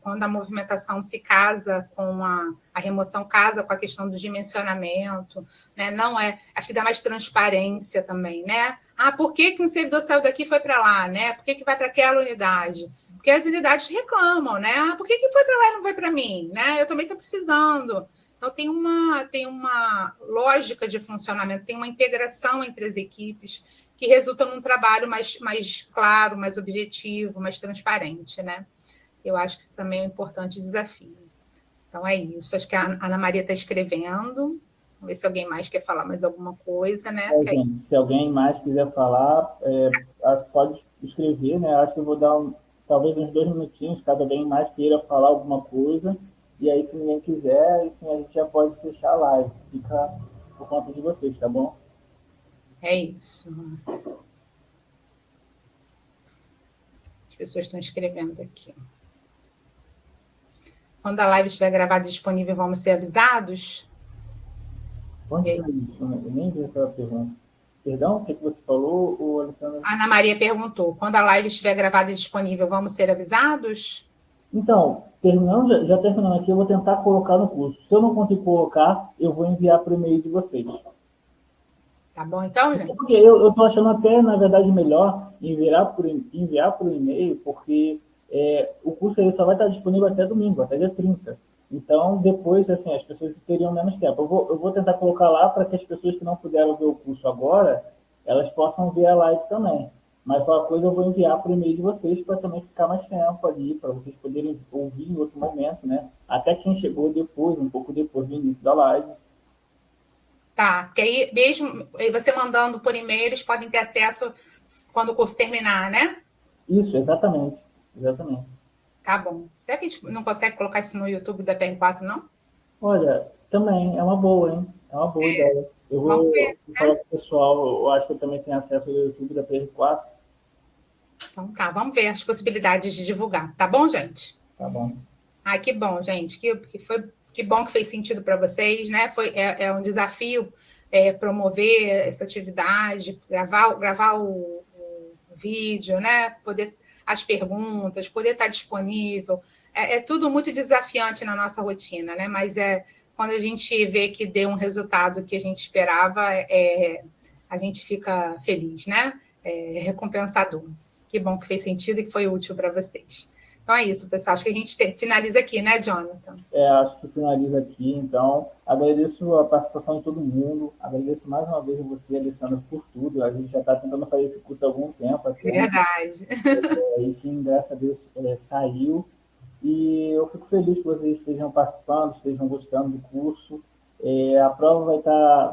quando a movimentação se casa com a remoção casa com a questão do dimensionamento, né? Não acho que dá mais transparência também, né? Por que um servidor saiu daqui e foi para lá, né? Por que vai para aquela unidade? Porque as unidades reclamam, né? Por que foi para lá e não foi para mim, né? Eu também estou precisando. Então, tem uma lógica de funcionamento, tem uma integração entre as equipes que resulta num trabalho mais claro, mais objetivo, mais transparente, né? Eu acho que isso também é um importante desafio. Então, é isso. Acho que a Ana Maria está escrevendo. Vamos ver se alguém mais quer falar mais alguma coisa, né? Gente, se alguém mais quiser falar, pode escrever, né? Acho que eu vou dar talvez uns 2 minutinhos, cada alguém mais queira falar alguma coisa. E aí, se ninguém quiser, enfim, a gente já pode fechar a live. Fica por conta de vocês, tá bom? É isso. As pessoas estão escrevendo aqui. Quando a live estiver gravada e disponível, vamos ser avisados? Onde está isso? Eu nem vi essa pergunta. Perdão, o que você falou, Alessandra? A Ana Maria perguntou. Quando a live estiver gravada e disponível, vamos ser avisados? Então, já terminando aqui, eu vou tentar colocar no curso. Se eu não conseguir colocar, eu vou enviar para o e-mail de vocês. Tá bom, então, gente? Porque eu estou achando até, na verdade, melhor enviar por e-mail, porque o curso aí só vai estar disponível até domingo, até dia 30. Então, depois, assim, as pessoas teriam menos tempo. Eu vou tentar colocar lá para que as pessoas que não puderam ver o curso agora, elas possam ver a live também. Mas qualquer coisa eu vou enviar por e-mail de vocês para também ficar mais tempo ali, para vocês poderem ouvir em outro momento, né? Até quem chegou depois, um pouco depois do início da live. Tá, porque aí mesmo você mandando por e-mail, eles podem ter acesso quando o curso terminar, né? Isso, exatamente. Tá bom. Será que a gente não consegue colocar isso no YouTube da PR4, não? Olha, também é uma boa, hein? É uma boa ideia. Eu vou falar com o pessoal, eu acho que eu também tenho acesso ao YouTube da PR4. Então tá, vamos ver as possibilidades de divulgar. Tá bom, gente? Tá bom. Que bom, gente. Que bom que fez sentido para vocês, né? É um desafio promover essa atividade, gravar o vídeo, né? Poder as perguntas, poder estar disponível. é tudo muito desafiante na nossa rotina, né? Mas quando a gente vê que deu um resultado que a gente esperava, a gente fica feliz, né? É recompensador. Que bom que fez sentido e que foi útil para vocês. Então é isso, pessoal. Acho que a gente finaliza aqui, né, Jonathan? Acho que finaliza aqui. Então, agradeço a participação de todo mundo. Agradeço mais uma vez a você, Alessandra, por tudo. A gente já está tentando fazer esse curso há algum tempo. Até. Verdade. Enfim, graças a Deus saiu. E eu fico feliz que vocês estejam participando, estejam gostando do curso. A prova vai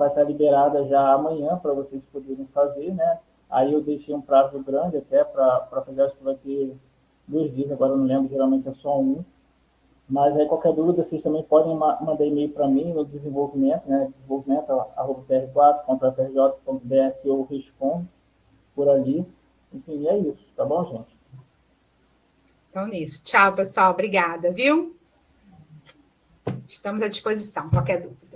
estar liberada já amanhã para vocês poderem fazer, né? Aí eu deixei um prazo grande até para fazer, acho que vai ter 2 dias, agora eu não lembro, geralmente é só um. Mas aí qualquer dúvida, vocês também podem mandar e-mail para mim no desenvolvimento, né? desenvolvimento@tr4.frj.br, que eu respondo por ali. Enfim, é isso, tá bom, gente? Então, nisso. Tchau, pessoal. Obrigada, viu? Estamos à disposição, qualquer dúvida.